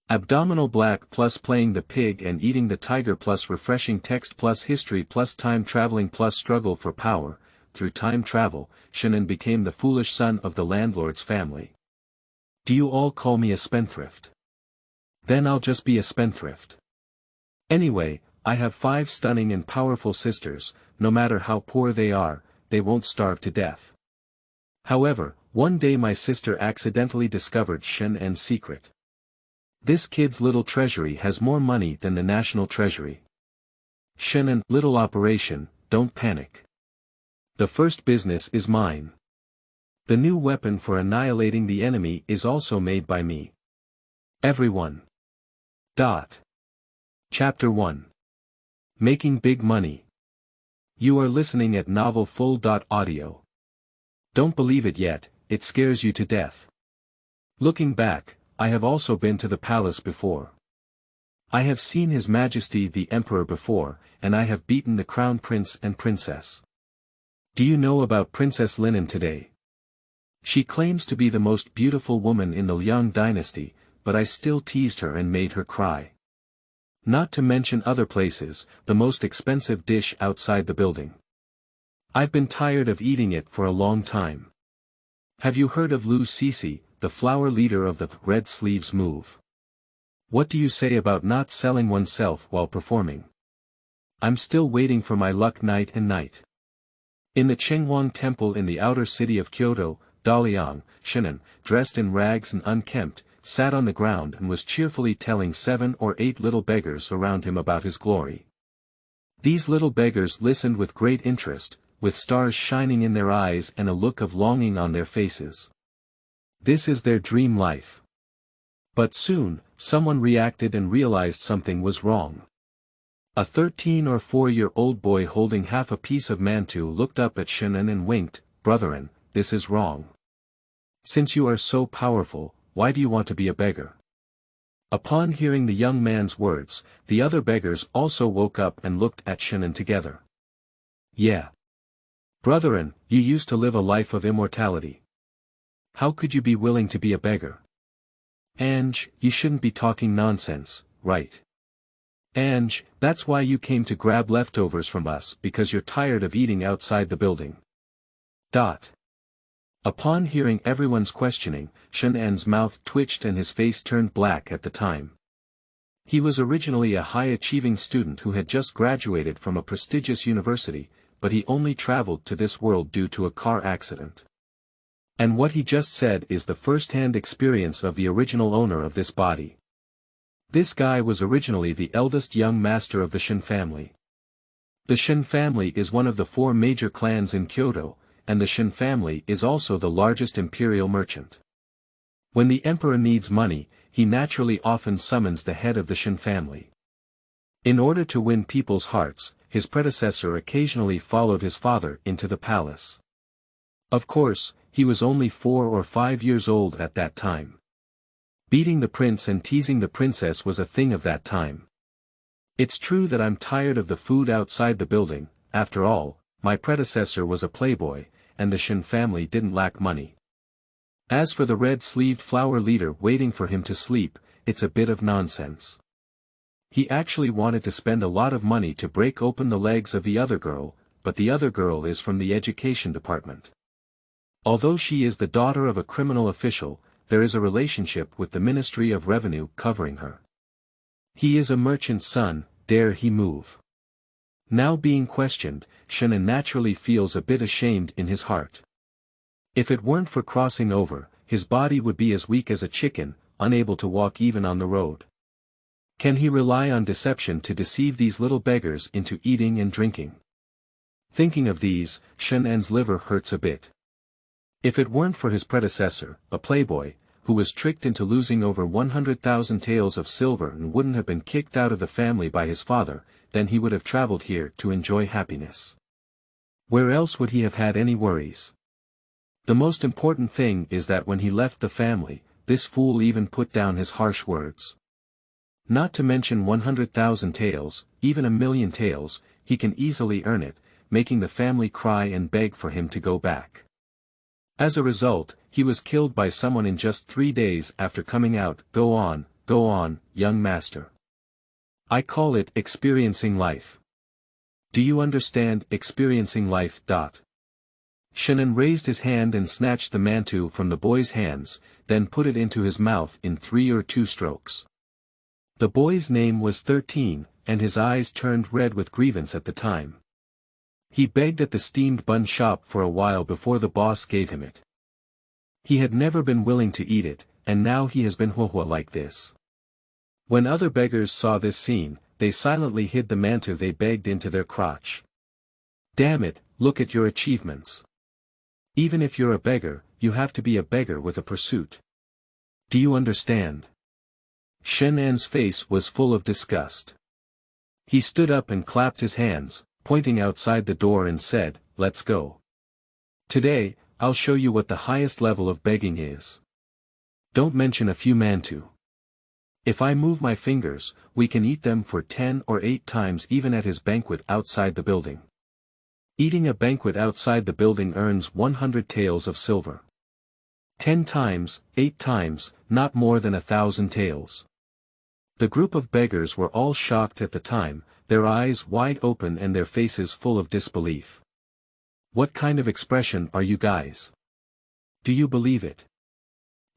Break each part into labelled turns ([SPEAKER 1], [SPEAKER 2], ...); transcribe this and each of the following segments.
[SPEAKER 1] Abdominal Black+Playing the pig and eating the Tiger+Refreshing Text+History+Time Traveling+Struggle for power. Through time travel, Shen An became the foolish son of the landlord's family. Do you all call me a spendthrift? Then I'll just be a spendthrift. Anyway, I have 5 stunning and powerful sisters. No matter how poor they are, they won't starve to death. However, one day my sister accidentally discovered Shen An's secret. This kid's little treasury has more money than the national treasury. Shen An, little operation, don't panic. The first business is mine. The new weapon for annihilating the enemy is also made by me. Everyone. Chapter 1. Making Big Money. You are listening at Novel Full. Audio. Don't believe it yet, it scares you to death. Looking back, I have also been to the palace before. I have seen His Majesty the Emperor before, and I have beaten the Crown Prince and Princess. Do you know about Princess Linen today? She claims to be the most beautiful woman in the Liang dynasty, but I still teased her and made her cry. Not to mention other places, the most expensive dish outside the building. I've been tired of eating it for a long time. Have you heard of Lu Cece, the flower leader of the Red Sleeves move? What do you say about not selling oneself while performing? I'm still waiting for my luck night and night. In the Chengwang Temple in the outer city of Kyoto, Daliang, Shen An, dressed in rags and unkempt, sat on the ground and was cheerfully telling 7 or 8 little beggars around him about his glory. These little beggars listened with great interest, with stars shining in their eyes and a look of longing on their faces. This is their dream life. But soon, someone reacted and realized something was wrong. A 13 or 4-year-old boy holding half a piece of mantu looked up at Shen An and winked. "Brethren, this is wrong. Since you are so powerful, why do you want to be a beggar?" Upon hearing the young man's words, the other beggars also woke up and looked at Shen An together. "Yeah. Brethren, you used to live a life of immortality. How could you be willing to be a beggar? Ange, you shouldn't be talking nonsense, right? Ange, that's why you came to grab leftovers from us, because you're tired of eating outside the building." Upon hearing everyone's questioning, Shen An's mouth twitched and his face turned black at the time. He was originally a high-achieving student who had just graduated from a prestigious university, but he only traveled to this world due to a car accident. And what he just said is the first-hand experience of the original owner of this body. This guy was originally the eldest young master of the Shen family. The Shen family is one of the 4 major clans in Kyoto, and the Shen family is also the largest imperial merchant. When the emperor needs money, he naturally often summons the head of the Shen family. In order to win people's hearts, his predecessor occasionally followed his father into the palace. Of course, he was only 4 or 5 years old at that time. Beating the prince and teasing the princess was a thing of that time. It's true that I'm tired of the food outside the building. After all, my predecessor was a playboy, and the Shen family didn't lack money. As for the red-sleeved flower leader waiting for him to sleep, it's a bit of nonsense. He actually wanted to spend a lot of money to break open the legs of the other girl, but the other girl is from the education department. Although she is the daughter of a criminal official, there is a relationship with the Ministry of Revenue covering her. He is a merchant's son, dare he move? Now being questioned, Shen An naturally feels a bit ashamed in his heart. If it weren't for crossing over, his body would be as weak as a chicken, unable to walk even on the road. Can he rely on deception to deceive these little beggars into eating and drinking? Thinking of these, Shen An's liver hurts a bit. If it weren't for his predecessor, a playboy, who was tricked into losing over 100,000 taels of silver and wouldn't have been kicked out of the family by his father, then he would have traveled here to enjoy happiness. Where else would he have had any worries? The most important thing is that when he left the family, this fool even put down his harsh words. Not to mention 100,000 taels, even 1,000,000 taels, he can easily earn it, making the family cry and beg for him to go back. As a result, he was killed by someone in just 3 days after coming out. Go on, go on, young master. I call it experiencing life. Do you understand experiencing life? Shen An raised his hand and snatched the mantu from the boy's hands, then put it into his mouth in 3 or 2 strokes. The boy's name was 13, and his eyes turned red with grievance at the time. He begged at the steamed bun shop for a while before the boss gave him it. He had never been willing to eat it, and now he has been huahua like this. When other beggars saw this scene, they silently hid the mantu they begged into their crotch. Damn it, look at your achievements. Even if you're a beggar, you have to be a beggar with a pursuit. Do you understand? Shen An's face was full of disgust. He stood up and clapped his hands, pointing outside the door and said, "Let's go. Today, I'll show you what the highest level of begging is. Don't mention a few mantu. If I move my fingers, we can eat them for 10 or 8 times even at his banquet outside the building. Eating a banquet outside the building earns 100 taels of silver. 10 times, 8 times, not more than 1,000 taels." The group of beggars were all shocked at the time, their eyes wide open and their faces full of disbelief. What kind of expression are you guys? Do you believe it?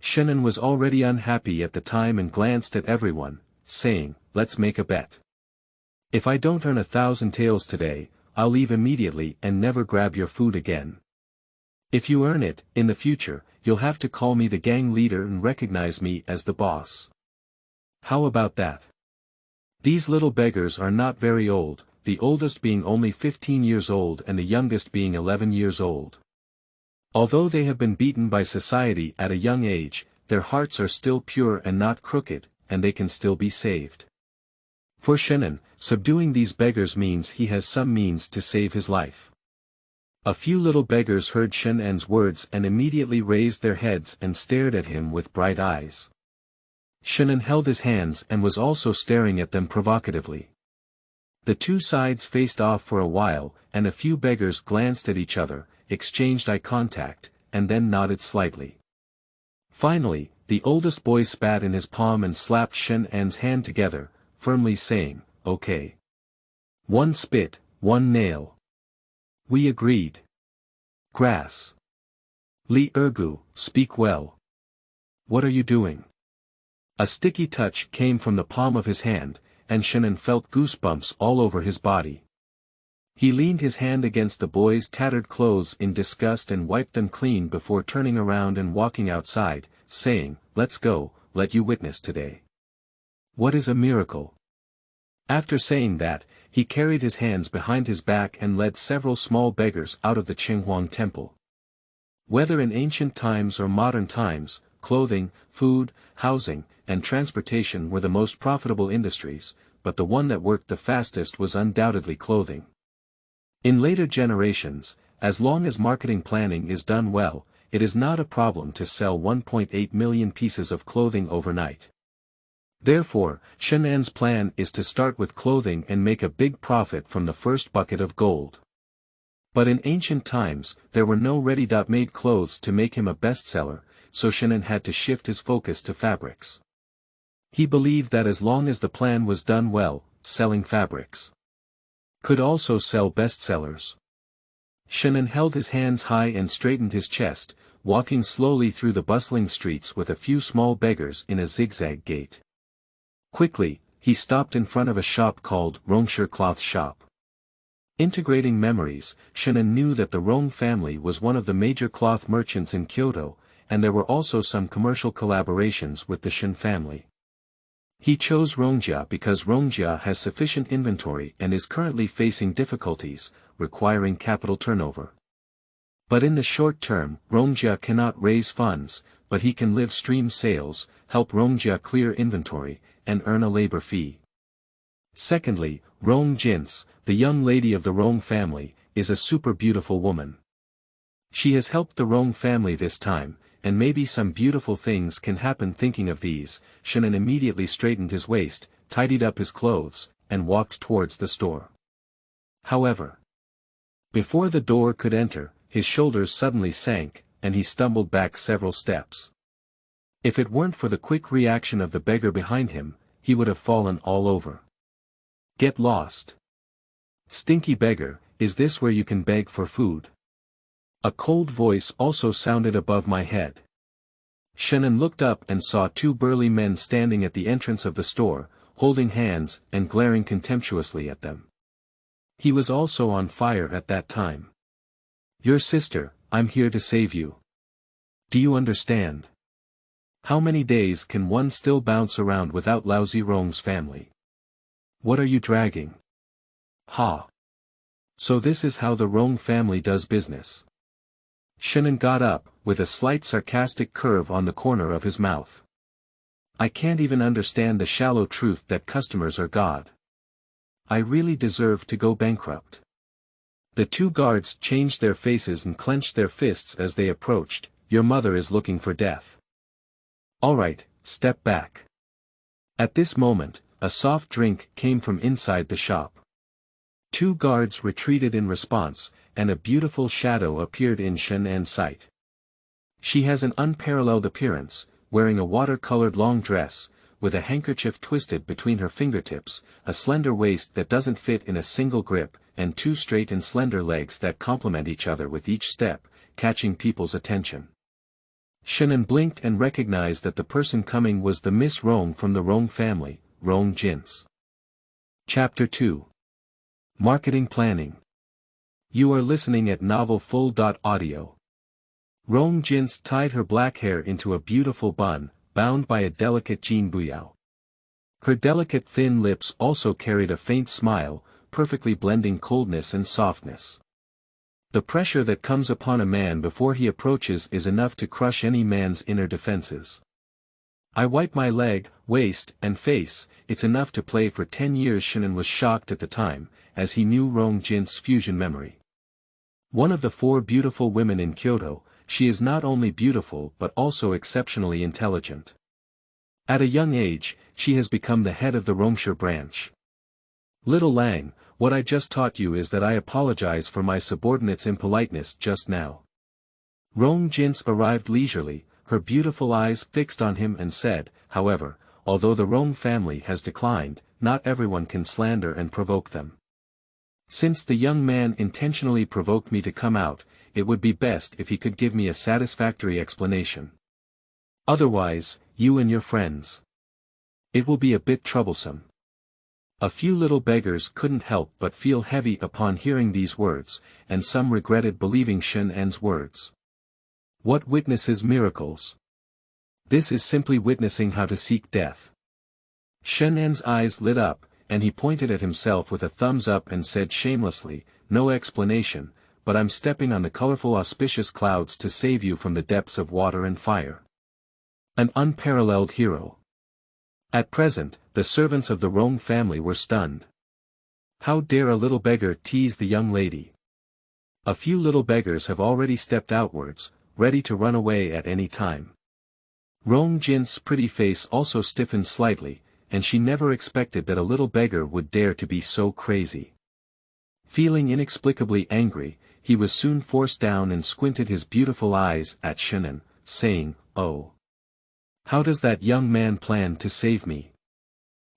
[SPEAKER 1] Shen An was already unhappy at the time and glanced at everyone, saying, "Let's make a bet. If I don't earn 1,000 taels today, I'll leave immediately and never grab your food again. If you earn it, in the future, you'll have to call me the gang leader and recognize me as the boss. How about that?" These little beggars are not very old, the oldest being only 15 years old and the youngest being 11 years old. Although they have been beaten by society at a young age, their hearts are still pure and not crooked, and they can still be saved. For Shen An, subduing these beggars means he has some means to save his life. A few little beggars heard Shen An's words and immediately raised their heads and stared at him with bright eyes. Shen An held his hands and was also staring at them provocatively. The two sides faced off for a while, and a few beggars glanced at each other, exchanged eye contact, and then nodded slightly. Finally, the oldest boy spat in his palm and slapped Shen An's hand together, firmly saying, "Okay. 1 spit, 1 nail. We agreed. Grass. Li Ergu, speak well. What are you doing?" A sticky touch came from the palm of his hand, and Shen An felt goosebumps all over his body. He leaned his hand against the boy's tattered clothes in disgust and wiped them clean before turning around and walking outside, saying, "Let's go, let you witness today. What is a miracle?" After saying that, he carried his hands behind his back and led several small beggars out of the Qinghuang temple. Whether in ancient times or modern times, clothing, food, housing, and transportation were the most profitable industries, but the one that worked the fastest was undoubtedly clothing. In later generations, as long as marketing planning is done well, it is not a problem to sell 1.8 million pieces of clothing overnight. Therefore, Shen An's plan is to start with clothing and make a big profit from the first bucket of gold. But in ancient times, there were no ready-made clothes to make him a bestseller, so Shen An had to shift his focus to fabrics. He believed that as long as the plan was done well, selling fabrics could also sell bestsellers. Shen An held his hands high and straightened his chest, walking slowly through the bustling streets with a few small beggars in a zigzag gait. Quickly, he stopped in front of a shop called Rongsher Cloth Shop. Integrating memories, Shen An knew that the Rong family was one of the major cloth merchants in Kyoto, and there were also some commercial collaborations with the Shen family. He chose Rongjia because Rongjia has sufficient inventory and is currently facing difficulties, requiring capital turnover. But in the short term, Rongjia cannot raise funds, but he can live stream sales, help Rongjia clear inventory, and earn a labor fee. Secondly, Rong Jins, the young lady of the Rong family, is a super beautiful woman. She has helped the Rong family this time, and maybe some beautiful things can happen. Thinking of these, Shen An immediately straightened his waist, tidied up his clothes, and walked towards the store. However, before the door could enter, his shoulders suddenly sank, and he stumbled back several steps. If it weren't for the quick reaction of the beggar behind him, he would have fallen all over. Get lost. Stinky beggar, is this where you can beg for food? A cold voice also sounded above my head. Shen An looked up and saw two burly men standing at the entrance of the store, holding hands and glaring contemptuously at them. He was also on fire at that time. Your sister, I'm here to save you. Do you understand? How many days can one still bounce around without lousy Rong's family? What are you dragging? Ha! So this is how the Rong family does business. Shen An got up, with a slight sarcastic curve on the corner of his mouth. I can't even understand the shallow truth that customers are God. I really deserve to go bankrupt. The two guards changed their faces and clenched their fists as they approached. Your mother is looking for death. Alright, step back. At this moment, a soft drink came from inside the shop. Two guards retreated in response, and a beautiful shadow appeared in Shen An's sight. She has an unparalleled appearance, wearing a water-colored long dress, with a handkerchief twisted between her fingertips, a slender waist that doesn't fit in a single grip, and two straight and slender legs that complement each other with each step, catching people's attention. Shen An blinked and recognized that the person coming was the Miss Rong from the Rong family, Rong Jin's. Chapter 2. Marketing Planning. You are listening at novelfull.audio. Rong Jin's tied her black hair into a beautiful bun, bound by a delicate jean buyao. Her delicate thin lips also carried a faint smile, perfectly blending coldness and softness. The pressure that comes upon a man before he approaches is enough to crush any man's inner defenses. I wipe my leg, waist, and face, it's enough to play for 10 years. Shen An was shocked at the time, as he knew Rong Jin's fusion memory. One of the 4 beautiful women in Kyoto, she is not only beautiful but also exceptionally intelligent. At a young age, she has become the head of the Rongshire branch. Little Lang, what I just taught you is that I apologize for my subordinate's impoliteness just now. Rong Jin arrived leisurely, her beautiful eyes fixed on him and said, however, although the Rong family has declined, not everyone can slander and provoke them. Since the young man intentionally provoked me to come out, it would be best if he could give me a satisfactory explanation. Otherwise, you and your friends. It will be a bit troublesome. A few little beggars couldn't help but feel heavy upon hearing these words, and some regretted believing Shen An's words. What witnesses miracles? This is simply witnessing how to seek death. Shen An's eyes lit up, and he pointed at himself with a thumbs up and said shamelessly, no explanation, but I'm stepping on the colorful auspicious clouds to save you from the depths of water and fire. An unparalleled hero. At present, the servants of the Rong family were stunned. How dare a little beggar tease the young lady? A few little beggars have already stepped outwards, ready to run away at any time. Rong Jin's pretty face also stiffened slightly, and she never expected that a little beggar would dare to be so crazy. Feeling inexplicably angry, he was soon forced down and squinted his beautiful eyes at Shen An, saying, "Oh. How does that young man plan to save me?"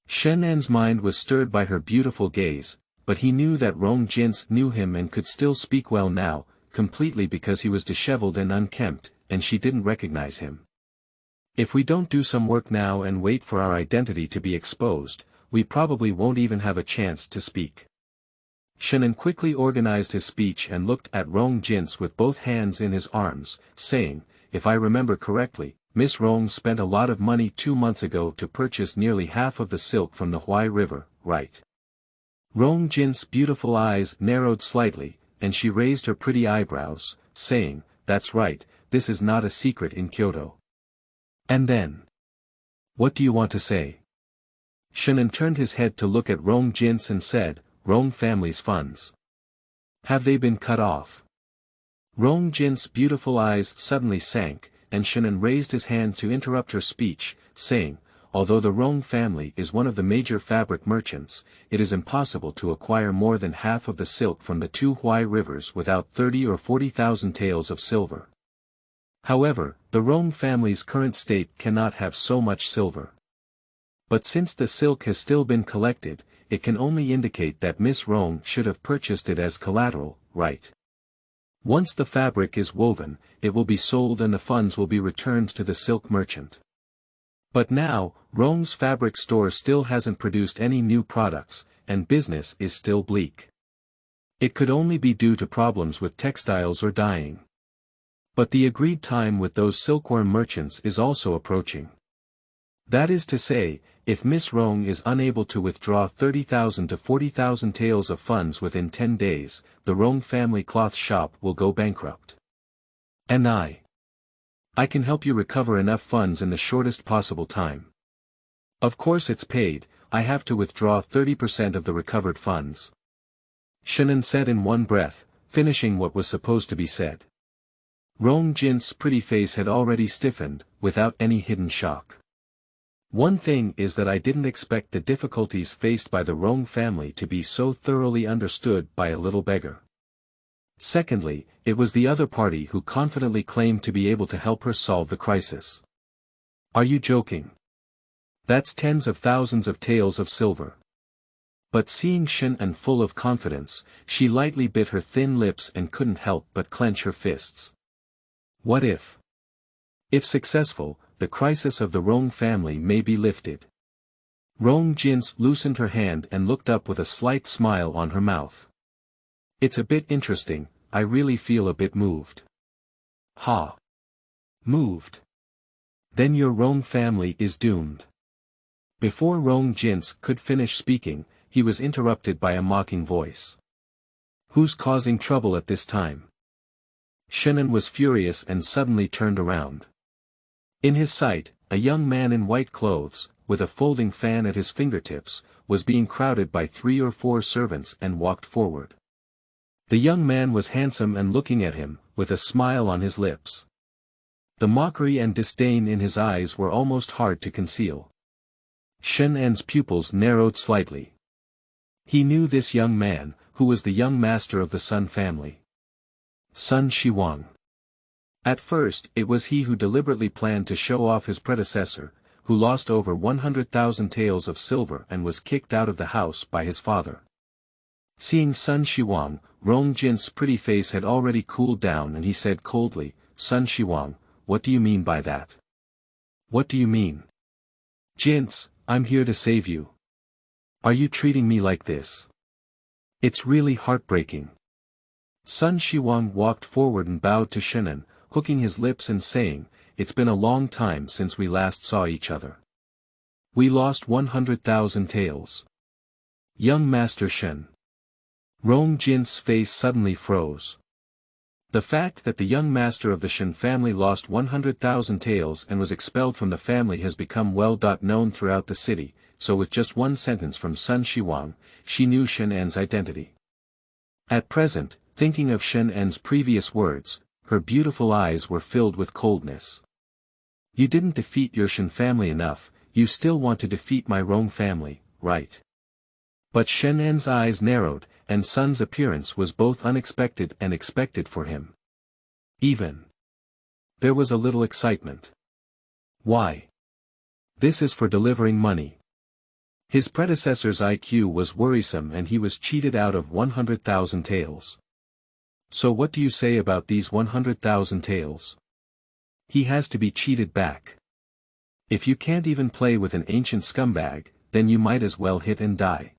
[SPEAKER 1] Shen An's mind was stirred by her beautiful gaze, but he knew that Rong Jin knew him and could still speak well now, completely because he was disheveled and unkempt, and she didn't recognize him. If we don't do some work now and wait for our identity to be exposed, we probably won't even have a chance to speak. Shen An quickly organized his speech and looked at Rong Jin with both hands in his arms, saying, if I remember correctly, Miss Rong spent a lot of money 2 months ago to purchase nearly half of the silk from the Huai River, right? Rong Jin's beautiful eyes narrowed slightly, and she raised her pretty eyebrows, saying, that's right, this is not a secret in Kyoto. And then? What do you want to say? Shen An turned his head to look at Rong Jin and said, Rong family's funds. Have they been cut off? Rong Jin's beautiful eyes suddenly sank, and Shen An raised his hand to interrupt her speech, saying, although the Rong family is one of the major fabric merchants, it is impossible to acquire more than half of the silk from the 2 Huai rivers without 30 or 40,000 taels of silver. However, the Rong family's current state cannot have so much silver. But since the silk has still been collected, it can only indicate that Miss Rong should have purchased it as collateral, right? Once the fabric is woven, it will be sold and the funds will be returned to the silk merchant. But now, Rong's fabric store still hasn't produced any new products, and business is still bleak. It could only be due to problems with textiles or dyeing. But the agreed time with those silkworm merchants is also approaching. That is to say, if Miss Rong is unable to withdraw 30,000 to 40,000 taels of funds within 10 days, the Rong family cloth shop will go bankrupt. And I can help you recover enough funds in the shortest possible time. Of course it's paid, I have to withdraw 30% of the recovered funds. Shen An said in one breath, finishing what was supposed to be said. Rong Jin's pretty face had already stiffened, without any hidden shock. One thing is that I didn't expect the difficulties faced by the Rong family to be so thoroughly understood by a little beggar. Secondly, it was the other party who confidently claimed to be able to help her solve the crisis. Are you joking? That's tens of thousands of taels of silver. But seeing Shen An full of confidence, she lightly bit her thin lips and couldn't help but clench her fists. What if? If successful, the crisis of the Rong family may be lifted. Rong Jin loosened her hand and looked up with a slight smile on her mouth. It's a bit interesting, I really feel a bit moved. Ha! Moved? Then your Rong family is doomed. Before Rong Jin could finish speaking, he was interrupted by a mocking voice. Who's causing trouble at this time? Shen An was furious and suddenly turned around. In his sight, a young man in white clothes, with a folding fan at his fingertips, was being crowded by 3 or 4 servants and walked forward. The young man was handsome and looking at him, with a smile on his lips. The mockery and disdain in his eyes were almost hard to conceal. Shen An's pupils narrowed slightly. He knew this young man, who was the young master of the Sun family. Sun Shiwang. At first, it was he who deliberately planned to show off his predecessor, who lost over 100,000 taels of silver and was kicked out of the house by his father. Seeing Sun Shiwang, Rong Jin's pretty face had already cooled down and he said coldly, Sun Shiwang, what do you mean by that? What do you mean? Jins, I'm here to save you. Are you treating me like this? It's really heartbreaking. Sun Shiwang walked forward and bowed to Shen An, hooking his lips and saying, it's been a long time since we last saw each other. We lost 100,000 taels. Young Master Shen. Rong Jin's face suddenly froze. The fact that the young master of the Shen family lost 100,000 taels and was expelled from the family has become well known throughout the city, so with just one sentence from Sun Shiwang, she knew Shen An's identity. At present, thinking of Shen An's previous words, her beautiful eyes were filled with coldness. You didn't defeat your Shen family enough, you still want to defeat my Rong family, right? But Shen An's eyes narrowed, and Sun's appearance was both unexpected and expected for him. Even. There was a little excitement. Why? This is for delivering money. His predecessor's IQ was worrisome and he was cheated out of 100,000 taels. So what do you say about these 100,000 taels? He has to be cheated back. If you can't even play with an ancient scumbag, then you might as well hit and die.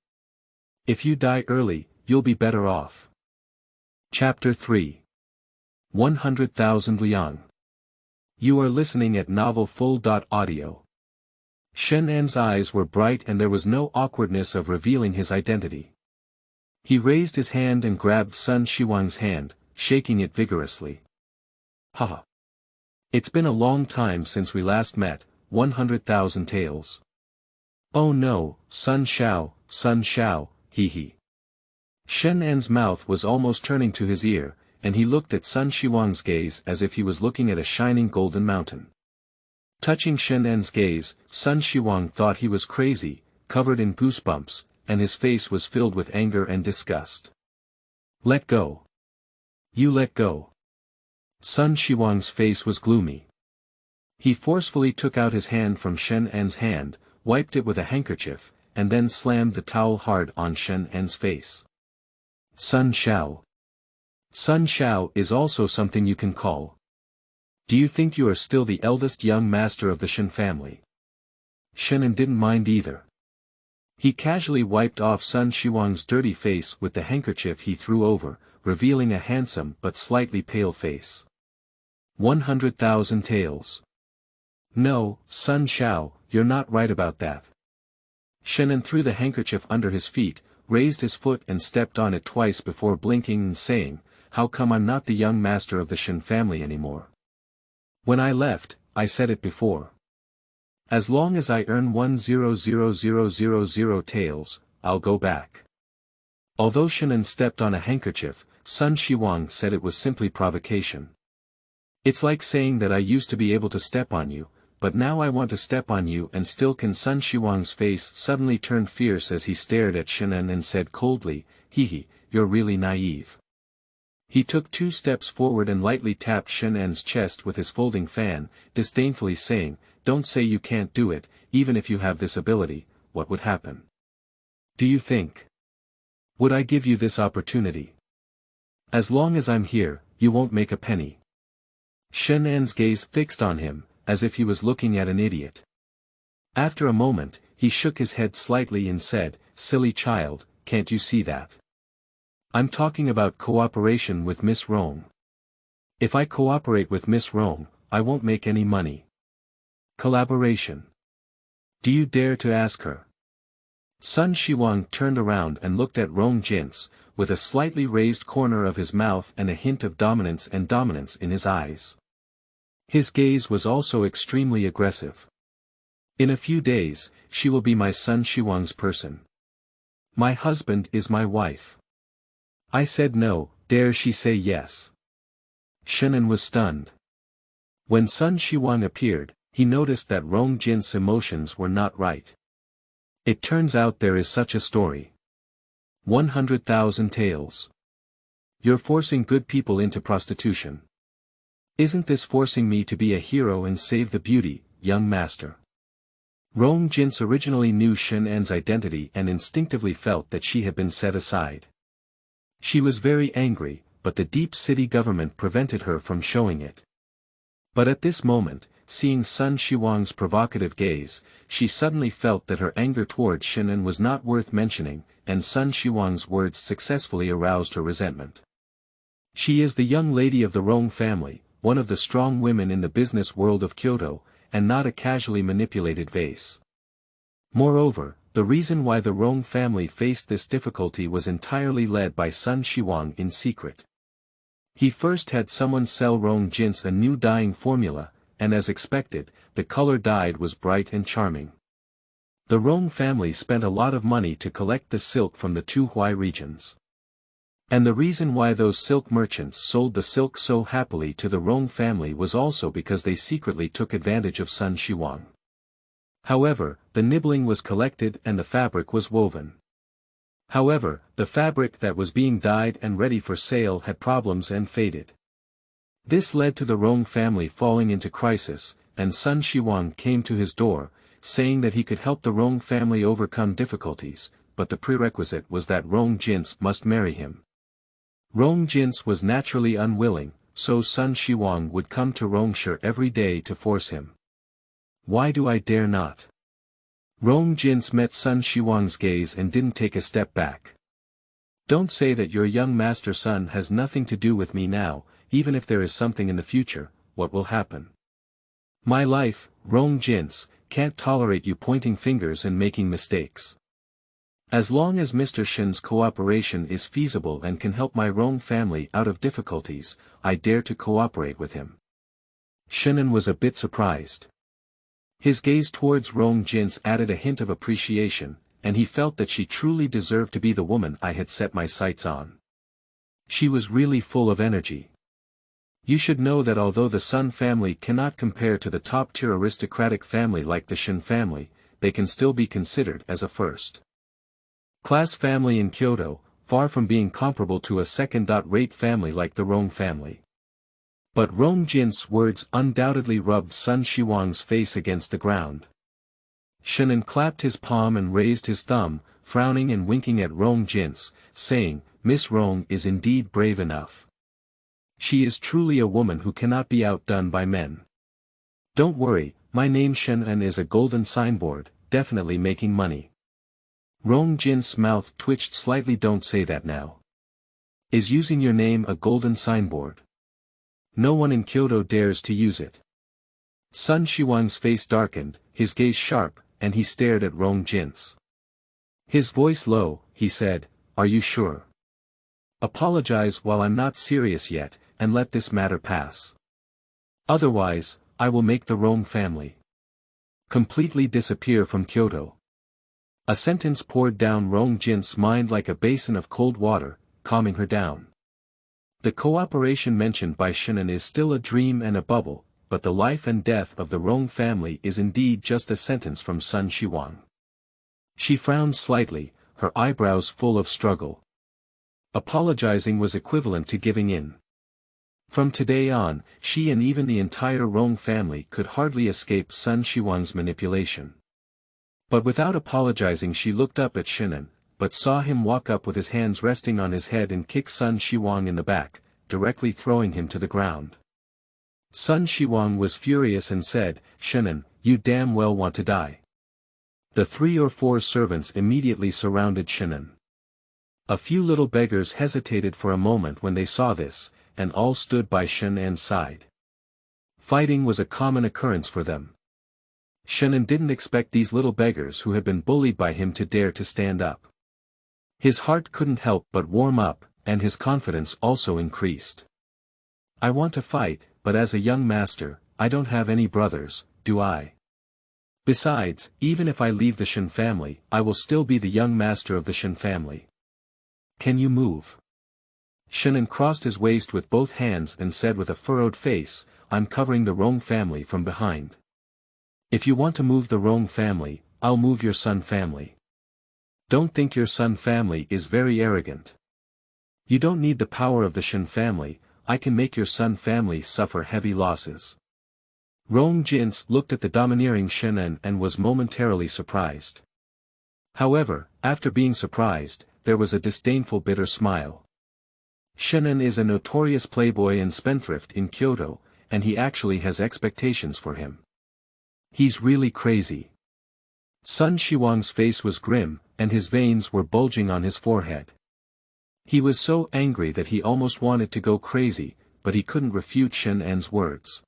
[SPEAKER 1] If you die early, you'll be better off. Chapter 3. 100,000 liang. You are listening at novelfull.audio. Shen An's eyes were bright and there was no awkwardness of revealing his identity. He raised his hand and grabbed Sun Shiwang's hand, shaking it vigorously. Haha. It's been a long time since we last met, 100,000 taels. Oh no, Sun Shao, hee hee. Shen An's mouth was almost turning to his ear, and he looked at Sun Shiwang's gaze as if he was looking at a shining golden mountain. Touching Shen An's gaze, Sun Shiwang thought he was crazy, covered in goosebumps, and his face was filled with anger and disgust. Let go. You let go. Sun Shiwang's face was gloomy. He forcefully took out his hand from Shen An's hand, wiped it with a handkerchief, and then slammed the towel hard on Shen An's face. Sun Shao. Sun Shao is also something you can call. Do you think you are still the eldest young master of the Shen family? Shen An didn't mind either. He casually wiped off Sun Shiwang's dirty face with the handkerchief he threw over, revealing a handsome but slightly pale face. 100,000 taels. No, Sun Shao, you're not right about that. Shen An threw the handkerchief under his feet, raised his foot and stepped on it twice before blinking and saying, how come I'm not the young master of the Shen family anymore? When I left, I said it before. As long as I earn 100,000 taels, I'll go back. Although Shen An stepped on a handkerchief, Sun Shiwang said it was simply provocation. It's like saying that I used to be able to step on you, but now I want to step on you and still can. Sun Shiwang's face suddenly turned fierce as he stared at Shen An and said coldly, hee, you're really naive. He took 2 steps forward and lightly tapped Shen An's chest with his folding fan, disdainfully saying, don't say you can't do it, even if you have this ability, what would happen? Do you think? Would I give you this opportunity? As long as I'm here, you won't make a penny. Shen An's gaze fixed on him, as if he was looking at an idiot. After a moment, he shook his head slightly and said, silly child, can't you see that? I'm talking about cooperation with Miss Rong. If I cooperate with Miss Rong, I won't make any money. Collaboration. Do you dare to ask her? Sun Shiwang turned around and looked at Rong Jins, with a slightly raised corner of his mouth and a hint of dominance in his eyes. His gaze was also extremely aggressive. In a few days, she will be my Sun Shiwang's person. My husband is my wife. I said no, dare she say yes? Shen An was stunned. When Sun Shiwang appeared, he noticed that Rong Jin's emotions were not right. It turns out there is such a story. 100,000 taels. You're forcing good people into prostitution. Isn't this forcing me to be a hero and save the beauty, young master? Rong Jins originally knew Shen An's identity and instinctively felt that she had been set aside. She was very angry, but the deep city government prevented her from showing it. But at this moment, seeing Sun Shiwang's provocative gaze, she suddenly felt that her anger toward Shen An was not worth mentioning, and Sun Shiwang's words successfully aroused her resentment. She is the young lady of the Rong family, one of the strong women in the business world of Kyoto, and not a casually manipulated vase. Moreover, the reason why the Rong family faced this difficulty was entirely led by Sun Shiwang in secret. He first had someone sell Rong Jins a new dyeing formula, and as expected, the color dyed was bright and charming. The Rong family spent a lot of money to collect the silk from the two Huai regions. And the reason why those silk merchants sold the silk so happily to the Rong family was also because they secretly took advantage of Sun Shiwang. However, the nibbling was collected and the fabric was woven. However, the fabric that was being dyed and ready for sale had problems and faded. This led to the Rong family falling into crisis, and Sun Shiwang came to his door, saying that he could help the Rong family overcome difficulties, but the prerequisite was that Rong Jins must marry him. Rong Jins was naturally unwilling, so Sun Shiwang would come to Rongshi every day to force him. Why do I dare not? Rong Jins met Sun Shiwang's gaze and didn't take a step back. Don't say that your young master son has nothing to do with me now, even if there is something in the future, what will happen? My life, Rong Jins, can't tolerate you pointing fingers and making mistakes. As long as Mr. Shen's cooperation is feasible and can help my Rong family out of difficulties, I dare to cooperate with him. Shen An was a bit surprised. His gaze towards Rong Jins added a hint of appreciation, and he felt that she truly deserved to be the woman I had set my sights on. She was really full of energy. You should know that although the Sun family cannot compare to the top-tier aristocratic family like the Shen family, they can still be considered as a first-class family in Kyoto, far from being comparable to a second-rate family like the Rong family. But Rong Jin's words undoubtedly rubbed Sun Shiwang's face against the ground. Shen An clapped his palm and raised his thumb, frowning and winking at Rong Jin, saying, Miss Rong is indeed brave enough. She is truly a woman who cannot be outdone by men. Don't worry, my name Shen An is a golden signboard, definitely making money. Rong Jin's mouth twitched slightly. Don't say that now. Is using your name a golden signboard? No one in Kyoto dares to use it. Sun Shiwang's face darkened, his gaze sharp, and he stared at Rong Jin's. His voice low, he said, Are you sure? Apologize while I'm not serious yet, and let this matter pass. Otherwise, I will make the Rong family completely disappear from Kyoto. A sentence poured down Rong Jin's mind like a basin of cold water, calming her down. The cooperation mentioned by Shen An is still a dream and a bubble, but the life and death of the Rong family is indeed just a sentence from Sun Shiwang. She frowned slightly, her eyebrows full of struggle. Apologizing was equivalent to giving in. From today on, she and even the entire Rong family could hardly escape Sun Shiwang's manipulation. But without apologizing she looked up at Shen An, but saw him walk up with his hands resting on his head and kick Sun Shiwang in the back, directly throwing him to the ground. Sun Shiwang was furious and said, Shen An, you damn well want to die. The 3 or 4 servants immediately surrounded Shen An. A few little beggars hesitated for a moment when they saw this, and all stood by Shen An's side. Fighting was a common occurrence for them. Shen An didn't expect these little beggars who had been bullied by him to dare to stand up. His heart couldn't help but warm up, and his confidence also increased. I want to fight, but as a young master, I don't have any brothers, do I? Besides, even if I leave the Shen family, I will still be the young master of the Shen family. Can you move? Shen An crossed his waist with both hands and said with a furrowed face, I'm covering the Rong family from behind. If you want to move the Rong family, I'll move your Sun family. Don't think your Sun family is very arrogant. You don't need the power of the Shen family, I can make your Sun family suffer heavy losses. Rong Jin looked at the domineering Shen An and was momentarily surprised. However, after being surprised, there was a disdainful bitter smile. Shen An is a notorious playboy and spendthrift in Kyoto, and he actually has expectations for him. He's really crazy. Sun Shiwang's face was grim, and his veins were bulging on his forehead. He was so angry that he almost wanted to go crazy, but he couldn't refute Shen An's words.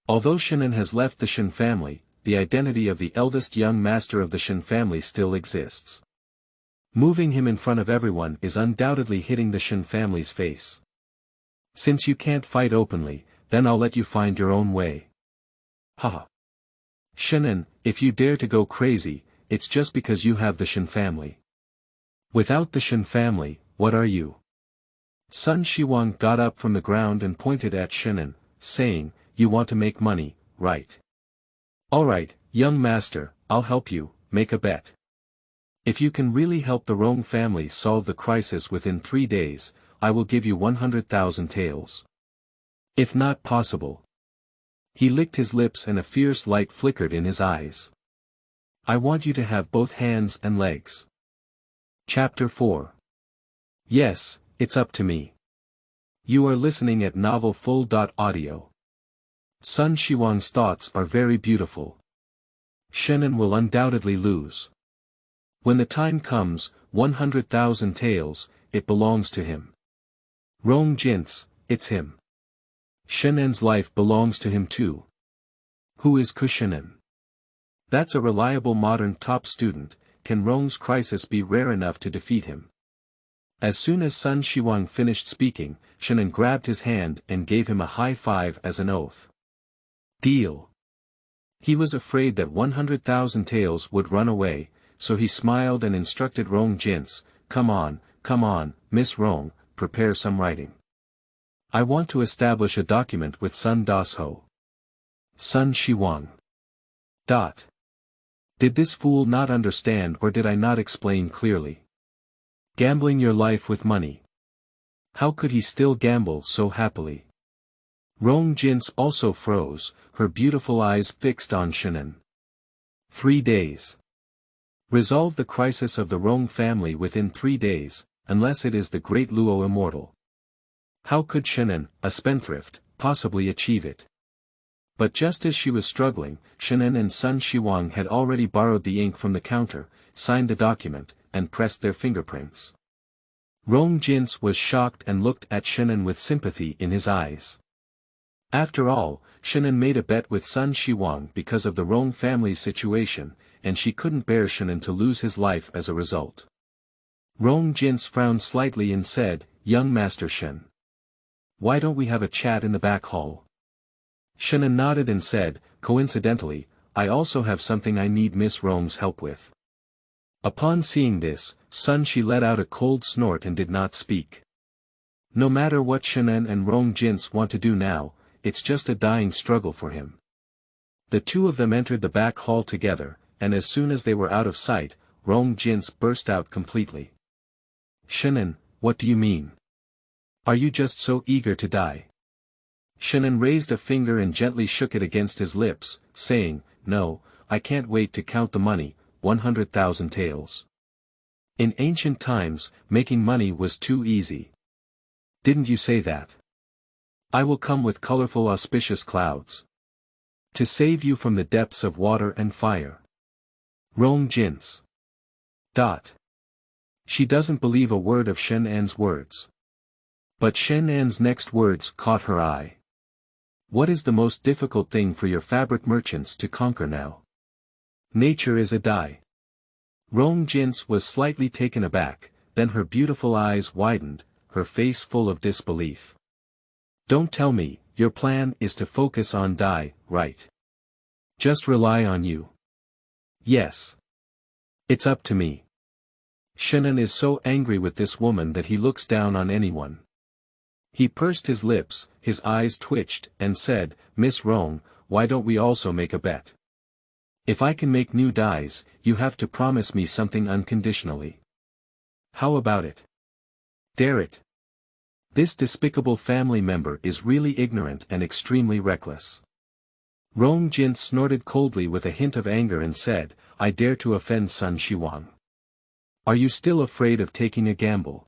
[SPEAKER 1] Although Shen An has left the Shen family, the identity of the eldest young master of the Shen family still exists. Moving him in front of everyone is undoubtedly hitting the Shen family's face. Since you can't fight openly, then I'll let you find your own way. Haha. Shen An, if you dare to go crazy, it's just because you have the Shen family. Without the Shen family, what are you? Sun Shiwang got up from the ground and pointed at Shen An, saying, You want to make money, right? Alright, young master, I'll help you, make a bet. If you can really help the Rong family solve the crisis within 3 days, I will give you 100,000 taels. If not possible. He licked his lips and a fierce light flickered in his eyes. I want you to have both hands and legs. Chapter 4. Yes, it's up to me. You are listening at novelfull.audio. Sun Shiwang's thoughts are very beautiful. Shen An will undoubtedly lose. When the time comes, 100,000 taels, it belongs to him. Rong Jin's, it's him. Shen An's life belongs to him too. Who is Shen An? That's a reliable modern top student. Can Rong's crisis be rare enough to defeat him? As soon as Sun Shiwang finished speaking, Shen An grabbed his hand and gave him a high five as an oath. Deal. He was afraid that 100,000 taels would run away, so he smiled and instructed Rong Jin, come on, Miss Rong, prepare some writing. I want to establish a document with Sun Das-ho. Sun Shiwang. Did this fool not understand or did I not explain clearly? Gambling your life with money. How could he still gamble so happily? Rong Jin's also froze, her beautiful eyes fixed on Shen An. 3 days. Resolve the crisis of the Rong family within 3 days, unless it is the great Luo immortal. How could Shen An, a spendthrift, possibly achieve it? But just as she was struggling, Shen An and Sun Shiwang had already borrowed the ink from the counter, signed the document, and pressed their fingerprints. Rong Jin was shocked and looked at Shen An with sympathy in his eyes. After all, Shen An made a bet with Sun Shiwang because of the Rong family's situation, and she couldn't bear Shen An to lose his life as a result. Rong Jin frowned slightly and said, "Young Master Shen. Why don't we have a chat in the back hall?" Shen An nodded and said, "Coincidentally, I also have something I need Miss Rong's help with." Upon seeing this, Sun Shi let out a cold snort and did not speak. No matter what Shen An and Rong Jin want to do now, it's just a dying struggle for him. The two of them entered the back hall together, and as soon as they were out of sight, Rong Jin burst out completely. "Shen An, what do you mean? Are you just so eager to die?" Shen An raised a finger and gently shook it against his lips, saying, "No, I can't wait to count the money, 100,000 taels. In ancient times, making money was too easy. Didn't you say that? I will come with colorful auspicious clouds. To save you from the depths of water and fire." Rong Jin's. She doesn't believe a word of Shen An's words. But Shen An's next words caught her eye. "What is the most difficult thing for your fabric merchants to conquer now?" "Nature is a dye." Rong Jin was slightly taken aback, then her beautiful eyes widened, her face full of disbelief. "Don't tell me, your plan is to focus on dye, right? Just rely on you." "Yes. It's up to me." Shen An is so angry with this woman that he looks down on anyone. He pursed his lips, his eyes twitched, and said, "Miss Rong, why don't we also make a bet? If I can make new dyes, you have to promise me something unconditionally. How about it? Dare it." This despicable family member is really ignorant and extremely reckless. Rong Jin snorted coldly with a hint of anger and said, "I dare to offend Sun Shiwang. Are you still afraid of taking a gamble?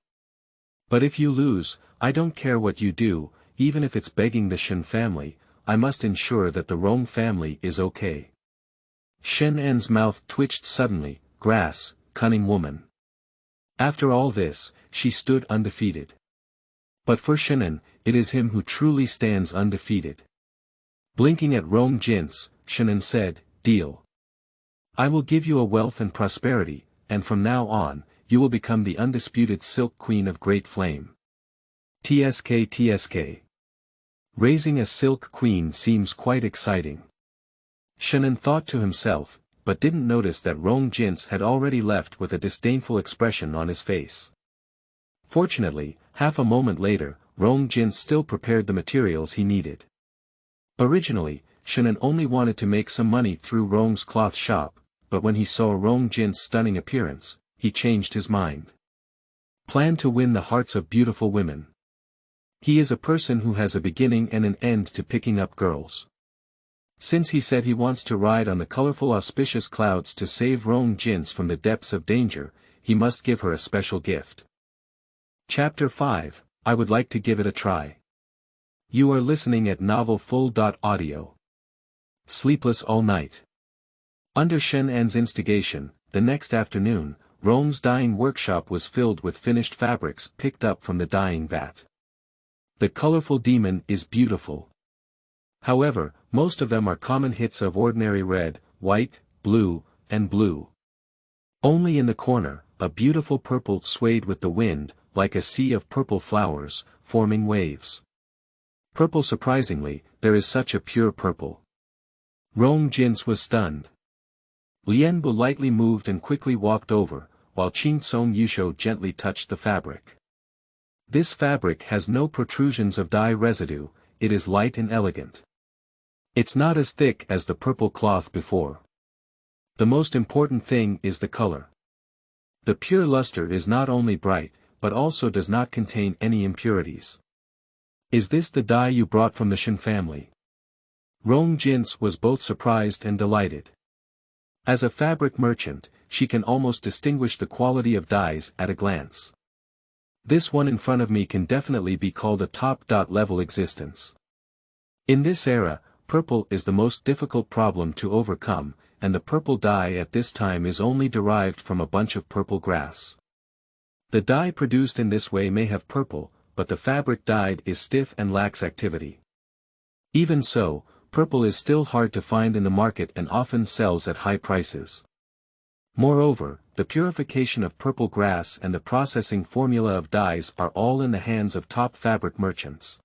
[SPEAKER 1] But if you lose, I don't care what you do, even if it's begging the Shen family, I must ensure that the Rong family is okay." Shen An's mouth twitched suddenly, "Grass, cunning woman." After all this, she stood undefeated. But for Shen An, it is him who truly stands undefeated. Blinking at Rong Jin, Shen An said, "Deal. I will give you a wealth and prosperity, and from now on, you will become the undisputed Silk Queen of Great Flame." TSK. Raising a Silk Queen seems quite exciting. Shen An thought to himself, but didn't notice that Rong Jin had already left with a disdainful expression on his face. Fortunately, half a moment later, Rong Jin still prepared the materials he needed. Originally, Shen An only wanted to make some money through Rong's cloth shop, but when he saw Rong Jin's stunning appearance, he changed his mind. Plan to win the hearts of beautiful women. He is a person who has a beginning and an end to picking up girls. Since he said he wants to ride on the colorful auspicious clouds to save Rong Jin from the depths of danger, he must give her a special gift. Chapter 5, I would like to give it a try. You are listening at novelfull.audio. Sleepless all night. Under Shen An's instigation, the next afternoon, Rong's dyeing workshop was filled with finished fabrics picked up from the dyeing vat. The colorful demon is beautiful. However, most of them are common hits of ordinary red, white, blue, and blue. Only in the corner, a beautiful purple swayed with the wind, like a sea of purple flowers, forming waves. Purple. Surprisingly, there is such a pure purple. Rong Jin was stunned. Lian Bu lightly moved and quickly walked over, while Qing Song Yusho gently touched the fabric. This fabric has no protrusions of dye residue, it is light and elegant. It's not as thick as the purple cloth before. The most important thing is the color. The pure luster is not only bright, but also does not contain any impurities. Is this the dye you brought from the Shen family? Rong Jins was both surprised and delighted. As a fabric merchant, she can almost distinguish the quality of dyes at a glance. This one in front of me can definitely be called a top-level existence. In this era, purple is the most difficult problem to overcome, and the purple dye at this time is only derived from a bunch of purple grass. The dye produced in this way may have purple, but the fabric dyed is stiff and lacks activity. Even so, purple is still hard to find in the market and often sells at high prices. Moreover, the purification of purple grass and the processing formula of dyes are all in the hands of top fabric merchants.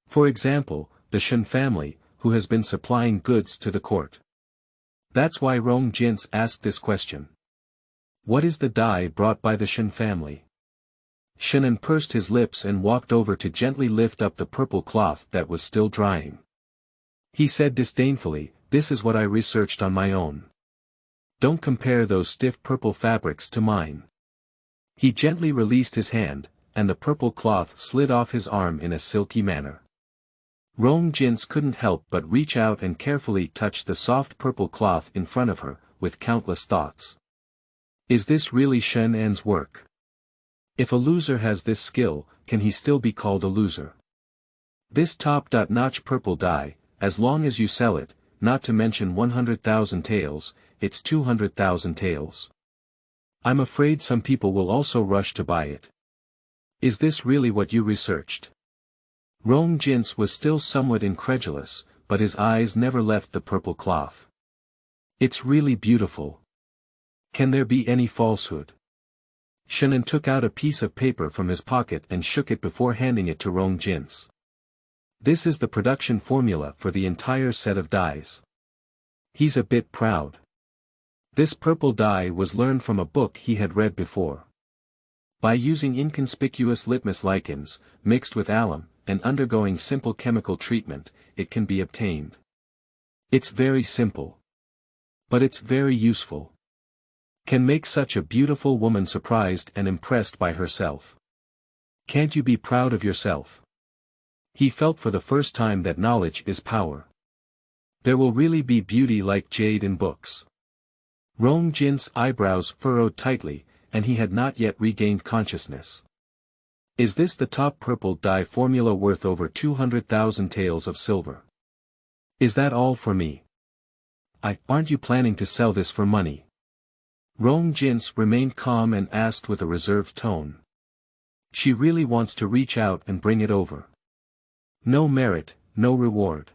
[SPEAKER 1] For example, the Shen family, who has been supplying goods to the court. That's why Rong Jins asked this question. What is the dye brought by the Shen family? Shen An pursed his lips and walked over to gently lift up the purple cloth that was still drying. He said disdainfully, "This is what I researched on my own. Don't compare those stiff purple fabrics to mine." He gently released his hand, and the purple cloth slid off his arm in a silky manner. Rong Jins couldn't help but reach out and carefully touch the soft purple cloth in front of her, with countless thoughts. Is this really Shen An's work? If a loser has this skill, can he still be called a loser? This top-notch purple dye, as long as you sell it, not to mention 100,000 taels, it's 200,000 taels. I'm afraid some people will also rush to buy it. Is this really what you researched? Rong Jins was still somewhat incredulous, but his eyes never left the purple cloth. It's really beautiful. Can there be any falsehood? Shen An took out a piece of paper from his pocket and shook it before handing it to Rong Jins. This is the production formula for the entire set of dyes. He's a bit proud. This purple dye was learned from a book he had read before. By using inconspicuous litmus lichens, mixed with alum, and undergoing simple chemical treatment, it can be obtained. It's very simple. But it's very useful. Can make such a beautiful woman surprised and impressed by herself. Can't you be proud of yourself? He felt for the first time that knowledge is power. There will really be beauty like jade in books. Rong Jin's eyebrows furrowed tightly, and he had not yet regained consciousness. Is this the top purple dye formula worth over 200,000 taels of silver? Is that all for me? Aren't you planning to sell this for money? Rong Jins remained calm and asked with a reserved tone. She really wants to reach out and bring it over. No merit, no reward.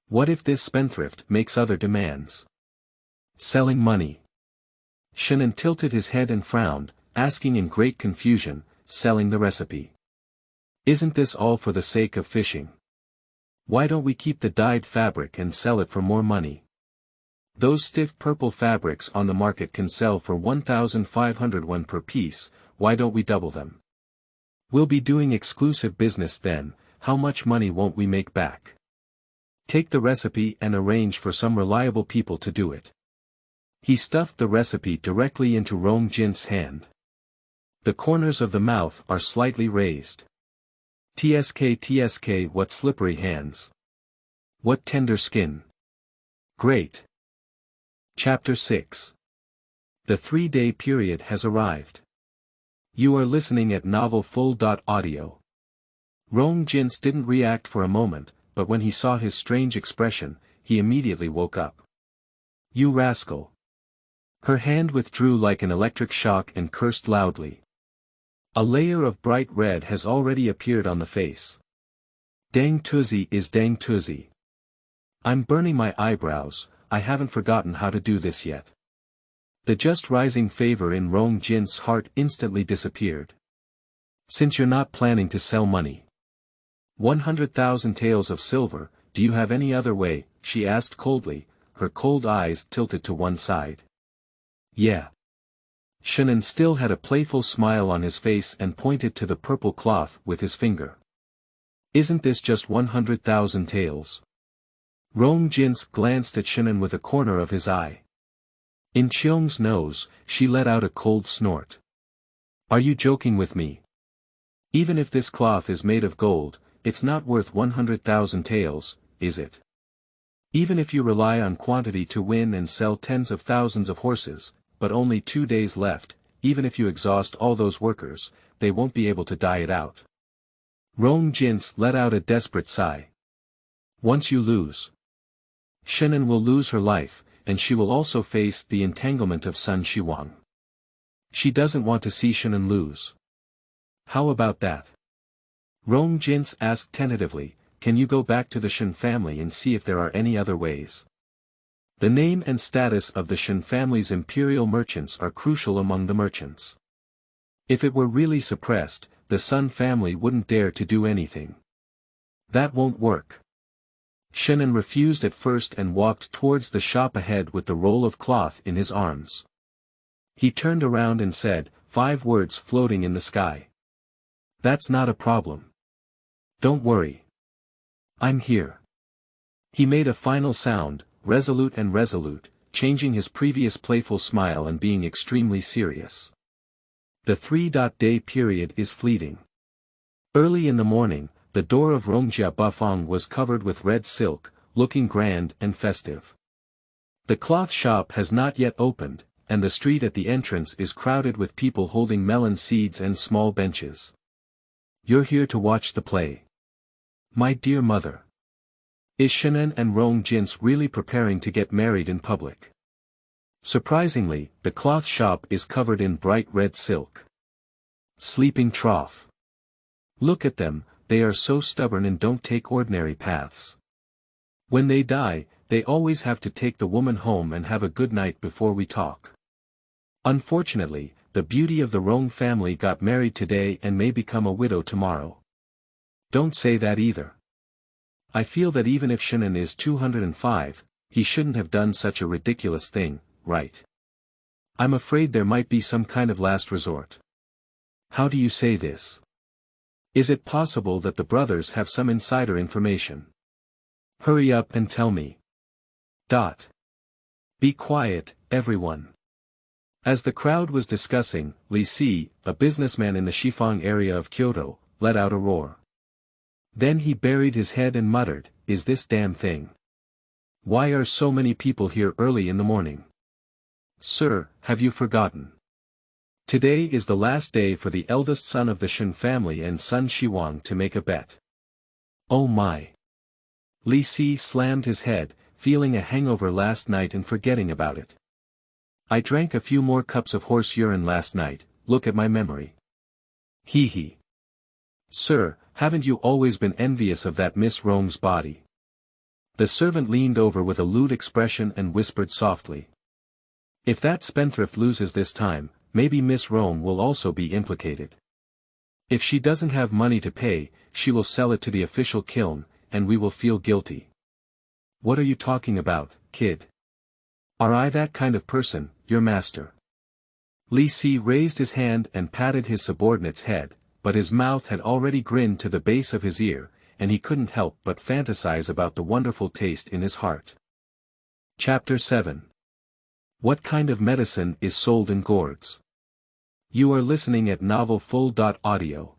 [SPEAKER 1] What if this spendthrift makes other demands? Selling money. Shen An tilted his head and frowned, asking in great confusion, selling the recipe. Isn't this all for the sake of fishing? Why don't we keep the dyed fabric and sell it for more money? Those stiff purple fabrics on the market can sell for 1,500 won per piece, why don't we double them? We'll be doing exclusive business then, how much money won't we make back? Take the recipe and arrange for some reliable people to do it. He stuffed the recipe directly into Rong Jin's hand. The corners of the mouth are slightly raised. TSK, what slippery hands. What tender skin. Great. Chapter 6. The 3-day period has arrived. You are listening at novelfull.audio. Rong Jins didn't react for a moment, but when he saw his strange expression, he immediately woke up. You rascal. Her hand withdrew like an electric shock and cursed loudly. A layer of bright red has already appeared on the face. Dang Tuzi is dang Tuzi. I'm burning my eyebrows, I haven't forgotten how to do this yet. The just rising favor in Rong Jin's heart instantly disappeared. Since you're not planning to sell money. 100,000 taels of silver, do you have any other way? She asked coldly, her cold eyes tilted to one side. Yeah. Shen An still had a playful smile on his face and pointed to the purple cloth with his finger. Isn't this just 100,000 taels? Rong Jins glanced at Shen An with a corner of his eye. In Cheong's nose, she let out a cold snort. Are you joking with me? Even if this cloth is made of gold, it's not worth 100,000 taels, is it? Even if you rely on quantity to win and sell tens of thousands of horses, but only 2 days left, even if you exhaust all those workers, they won't be able to die it out. Rong Jins let out a desperate sigh. Once you lose, Shen An will lose her life, and she will also face the entanglement of Sun Shiwang. She doesn't want to see Shen An lose. How about that? Rong Jins asked tentatively, can you go back to the Shen family and see if there are any other ways? The name and status of the Shen family's imperial merchants are crucial among the merchants. If it were really suppressed, the Sun family wouldn't dare to do anything. That won't work. Shen An refused at first and walked towards the shop ahead with the roll of cloth in his arms. He turned around and said, 5 words floating in the sky. That's not a problem. Don't worry. I'm here. He made a final sound, resolute, changing his previous playful smile and being extremely serious. The 3-day period is fleeting. Early in the morning, the door of Rongjia Bufang was covered with red silk, looking grand and festive. The cloth shop has not yet opened, and the street at the entrance is crowded with people holding melon seeds and small benches. You're here to watch the play. My dear mother. Is Shen An and Rong Jins really preparing to get married in public? Surprisingly, the cloth shop is covered in bright red silk. Sleeping trough. Look at them, they are so stubborn and don't take ordinary paths. When they die, they always have to take the woman home and have a good night before we talk. Unfortunately, the beauty of the Rong family got married today and may become a widow tomorrow. Don't say that either. I feel that even if Shen An is 205, he shouldn't have done such a ridiculous thing, right? I'm afraid there might be some kind of last resort. How do you say this? Is it possible that the brothers have some insider information? Hurry up and tell me. Be quiet, everyone. As the crowd was discussing, Li Si, a businessman in the Shifang area of Kyoto, let out a roar. Then he buried his head and muttered, is this damn thing? Why are so many people here early in the morning? Sir, have you forgotten? Today is the last day for the eldest son of the Shen family and Sun Shiwang to make a bet. Oh my! Li Si slammed his head, feeling a hangover last night and forgetting about it. I drank a few more cups of horse urine last night, look at my memory. Hee hee. Sir, haven't you always been envious of that Miss Rong's body? The servant leaned over with a lewd expression and whispered softly. If that spendthrift loses this time, maybe Miss Rong will also be implicated. If she doesn't have money to pay, she will sell it to the official kiln, and we will feel guilty. What are you talking about, kid? Are I that kind of person, your master? Li Si raised his hand and patted his subordinate's head, but his mouth had already grinned to the base of his ear, and he couldn't help but fantasize about the wonderful taste in his heart. Chapter 7. What kind of medicine is sold in gourds? You are listening at novelfull.audio.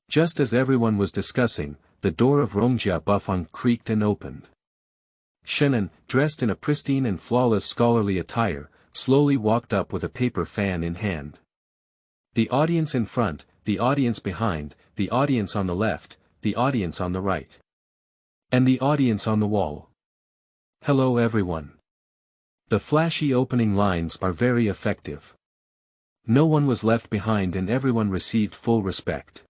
[SPEAKER 1] Just as everyone was discussing, the door of Rongjia Bufang creaked and opened. Shen An, dressed in a pristine and flawless scholarly attire, slowly walked up with a paper fan in hand. The audience in front, the audience behind, the audience on the left, the audience on the right. And the audience on the wall. Hello everyone. The flashy opening lines are very effective. No one was left behind and everyone received full respect.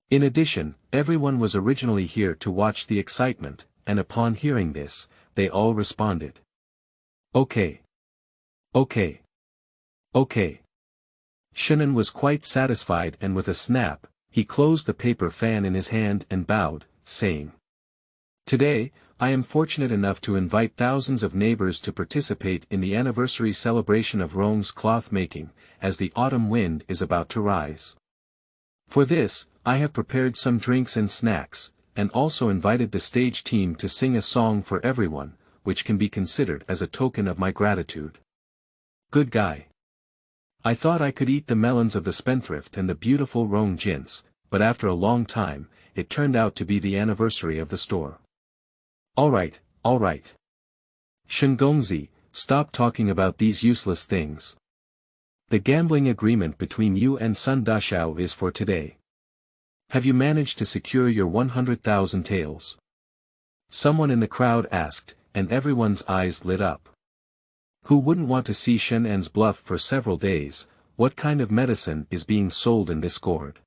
[SPEAKER 1] In addition, everyone was originally here to watch the excitement, and upon hearing this, they all responded. Okay. Okay. Okay. Shen An was quite satisfied and with a snap, he closed the paper fan in his hand and bowed, saying, Today, I am fortunate enough to invite thousands of neighbors to participate in the anniversary celebration of Rong's cloth making, as the autumn wind is about to rise. For this, I have prepared some drinks and snacks, and also invited the stage team to sing a song for everyone, which can be considered as a token of my gratitude. Good guy. I thought I could eat the melons of the spendthrift and the beautiful Rong Jins, but after a long time, it turned out to be the anniversary of the store. Alright, alright. Shengongzi, stop talking about these useless things. The gambling agreement between you and Sun Dashao is for today. Have you managed to secure your 100,000 taels? Someone in the crowd asked, and everyone's eyes lit up. Who wouldn't want to see Shen An's bluff for several days? What kind of medicine is being sold in this gourd?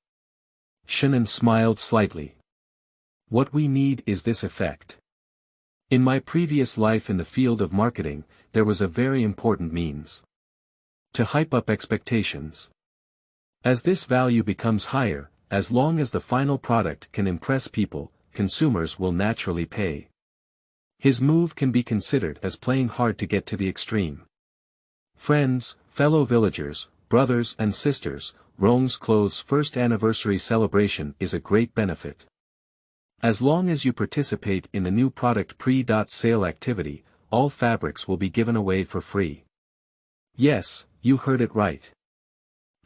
[SPEAKER 1] Shen An smiled slightly. What we need is this effect. In my previous life in the field of marketing, there was a very important means to hype up expectations. As this value becomes higher, as long as the final product can impress people, consumers will naturally pay. His move can be considered as playing hard to get to the extreme. Friends, fellow villagers, brothers and sisters, Rong's clothes' first anniversary celebration is a great benefit. As long as you participate in the new product pre-sale activity, all fabrics will be given away for free. Yes, you heard it right.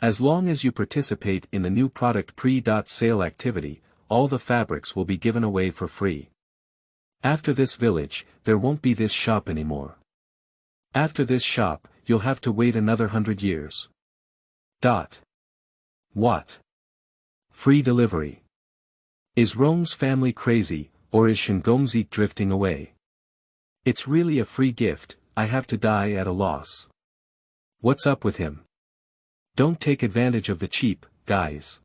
[SPEAKER 1] As long as you participate in the new product pre-sale activity, all the fabrics will be given away for free. After this village, there won't be this shop anymore. After this shop, you'll have to wait another 100 years. What? Free delivery. Is Rong's family crazy, or is Shengongzi drifting away? It's really a free gift, I have to die at a loss. What's up with him? Don't take advantage of the cheap, guys.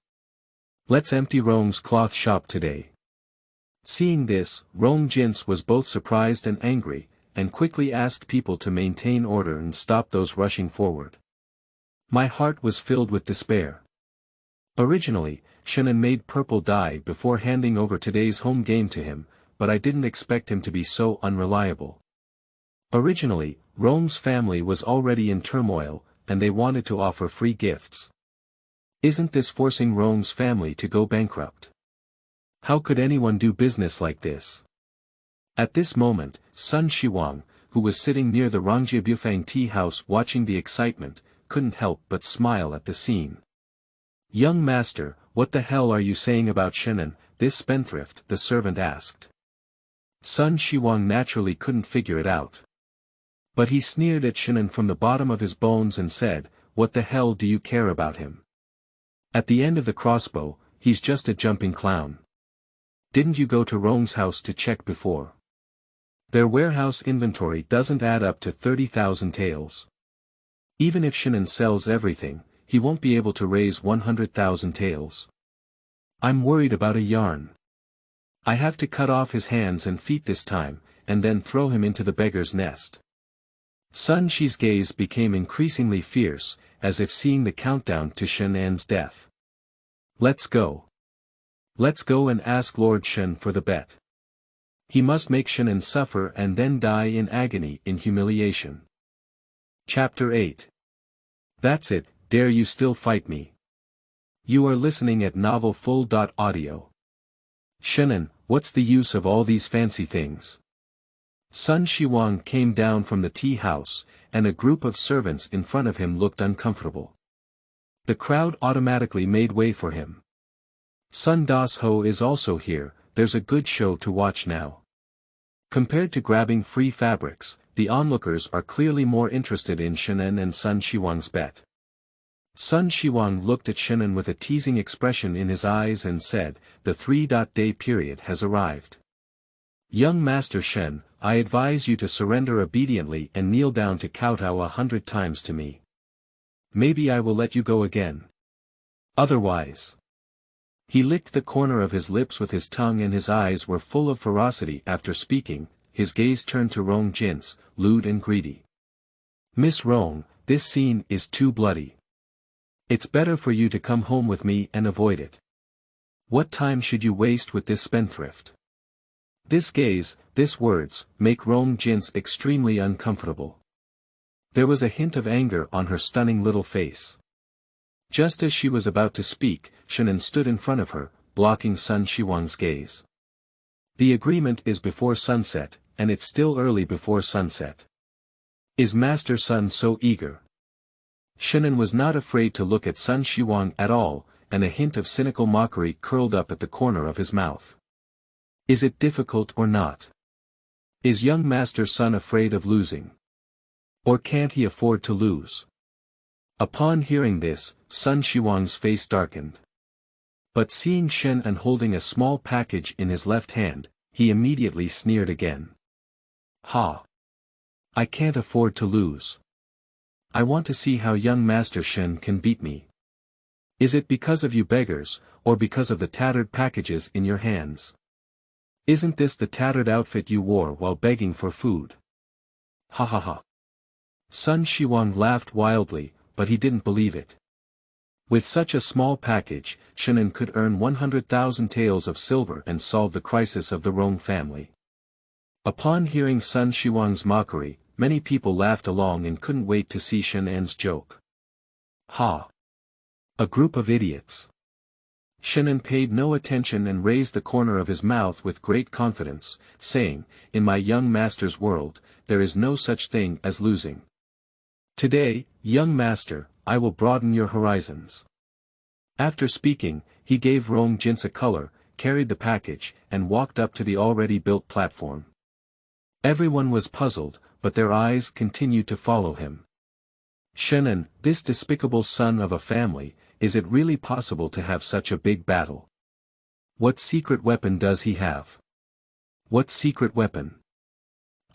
[SPEAKER 1] Let's empty Rong's cloth shop today. Seeing this, Rong Jins was both surprised and angry, and quickly asked people to maintain order and stop those rushing forward. My heart was filled with despair. Originally, Shen An made purple dye before handing over today's home game to him, but I didn't expect him to be so unreliable. Originally, Rong's family was already in turmoil, and they wanted to offer free gifts. Isn't this forcing Rong's family to go bankrupt? How could anyone do business like this? At this moment, Sun Shiwang, who was sitting near the Rangjie Bufang tea house watching the excitement, couldn't help but smile at the scene. Young master, what the hell are you saying about Shen An, this spendthrift? The servant asked. Sun Shiwang naturally couldn't figure it out. But he sneered at Shen An from the bottom of his bones and said, what the hell do you care about him? At the end of the crossbow, he's just a jumping clown. Didn't you go to Rong's house to check before? Their warehouse inventory doesn't add up to 30,000 taels. Even if Shen An sells everything, he won't be able to raise 100,000 taels. I'm worried about a yarn. I have to cut off his hands and feet this time, and then throw him into the beggar's nest. Sun Shi's gaze became increasingly fierce, as if seeing the countdown to Shen An's death. Let's go. Let's go and ask Lord Shen for the bet. He must make Shen An suffer and then die in agony in humiliation. Chapter 8. That's it, dare you still fight me? You are listening at novelfull.audio. Shen An, what's the use of all these fancy things? Sun Shiwang came down from the tea house, and a group of servants in front of him looked uncomfortable. The crowd automatically made way for him. Sun Das Ho is also here, there's a good show to watch now. Compared to grabbing free fabrics, the onlookers are clearly more interested in Shen An and Sun Shiwang's bet. Sun Shiwang looked at Shen An with a teasing expression in his eyes and said, the 3-day period has arrived. Young Master Shen, I advise you to surrender obediently and kneel down to kowtow 100 times to me. Maybe I will let you go again. Otherwise. He licked the corner of his lips with his tongue and his eyes were full of ferocity after speaking, his gaze turned to Rong Jins, lewd and greedy. Miss Rong, this scene is too bloody. It's better for you to come home with me and avoid it. What time should you waste with this spendthrift? This gaze, these words, make Rong Jins extremely uncomfortable. There was a hint of anger on her stunning little face. Just as she was about to speak, Shen An stood in front of her, blocking Sun Shiwang's gaze. The agreement is before sunset, and it's still early before sunset. Is Master Sun so eager? Shen An was not afraid to look at Sun Shiwang at all, and a hint of cynical mockery curled up at the corner of his mouth. Is it difficult or not? Is young Master Sun afraid of losing? Or can't he afford to lose? Upon hearing this, Sun Shiwang's face darkened. But seeing Shen An holding a small package in his left hand, he immediately sneered again. Ha! I can't afford to lose. I want to see how young Master Shen can beat me. Is it because of you beggars, or because of the tattered packages in your hands? Isn't this the tattered outfit you wore while begging for food? Ha ha ha. Sun Shiwang laughed wildly, but he didn't believe it. With such a small package, Shen An could earn 100,000 taels of silver and solve the crisis of the Rong family. Upon hearing Sun Shiwang's mockery, many people laughed along and couldn't wait to see Shen An's joke. Ha! A group of idiots. Shen An paid no attention and raised the corner of his mouth with great confidence, saying, "In my young master's world, there is no such thing as losing. Today, young master, I will broaden your horizons." After speaking, he gave Rong Jints a color, carried the package, and walked up to the already built platform. Everyone was puzzled, but their eyes continued to follow him. Shen An, this despicable son of a family, is it really possible to have such a big battle? What secret weapon does he have? What secret weapon?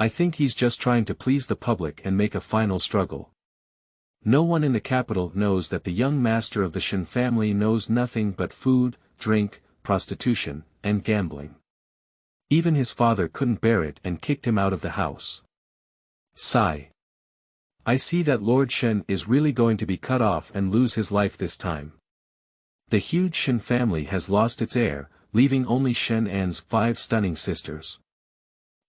[SPEAKER 1] I think he's just trying to please the public and make a final struggle. No one in the capital knows that the young master of the Shen family knows nothing but food, drink, prostitution, and gambling. Even his father couldn't bear it and kicked him out of the house. Sigh. I see that Lord Shen is really going to be cut off and lose his life this time. The huge Shen family has lost its heir, leaving only Shen An's 5 stunning sisters.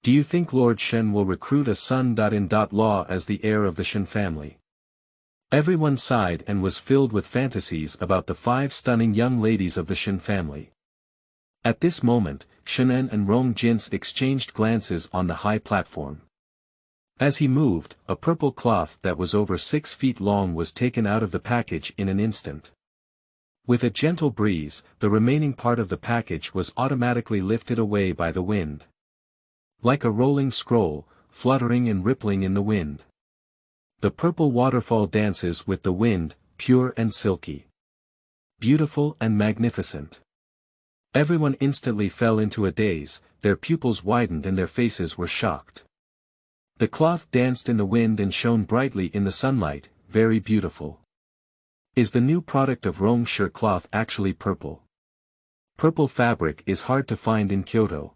[SPEAKER 1] Do you think Lord Shen will recruit a son-in-law as the heir of the Shen family? Everyone sighed and was filled with fantasies about the 5 stunning young ladies of the Shen family. At this moment, Shen An and Rong Jints exchanged glances on the high platform. As he moved, a purple cloth that was over 6 feet long was taken out of the package in an instant. With a gentle breeze, the remaining part of the package was automatically lifted away by the wind. Like a rolling scroll, fluttering and rippling in the wind. The purple waterfall dances with the wind, pure and silky. Beautiful and magnificent. Everyone instantly fell into a daze, their pupils widened and their faces were shocked. The cloth danced in the wind and shone brightly in the sunlight, very beautiful. Is the new product of Rongshi cloth actually purple? Purple fabric is hard to find in Kyoto.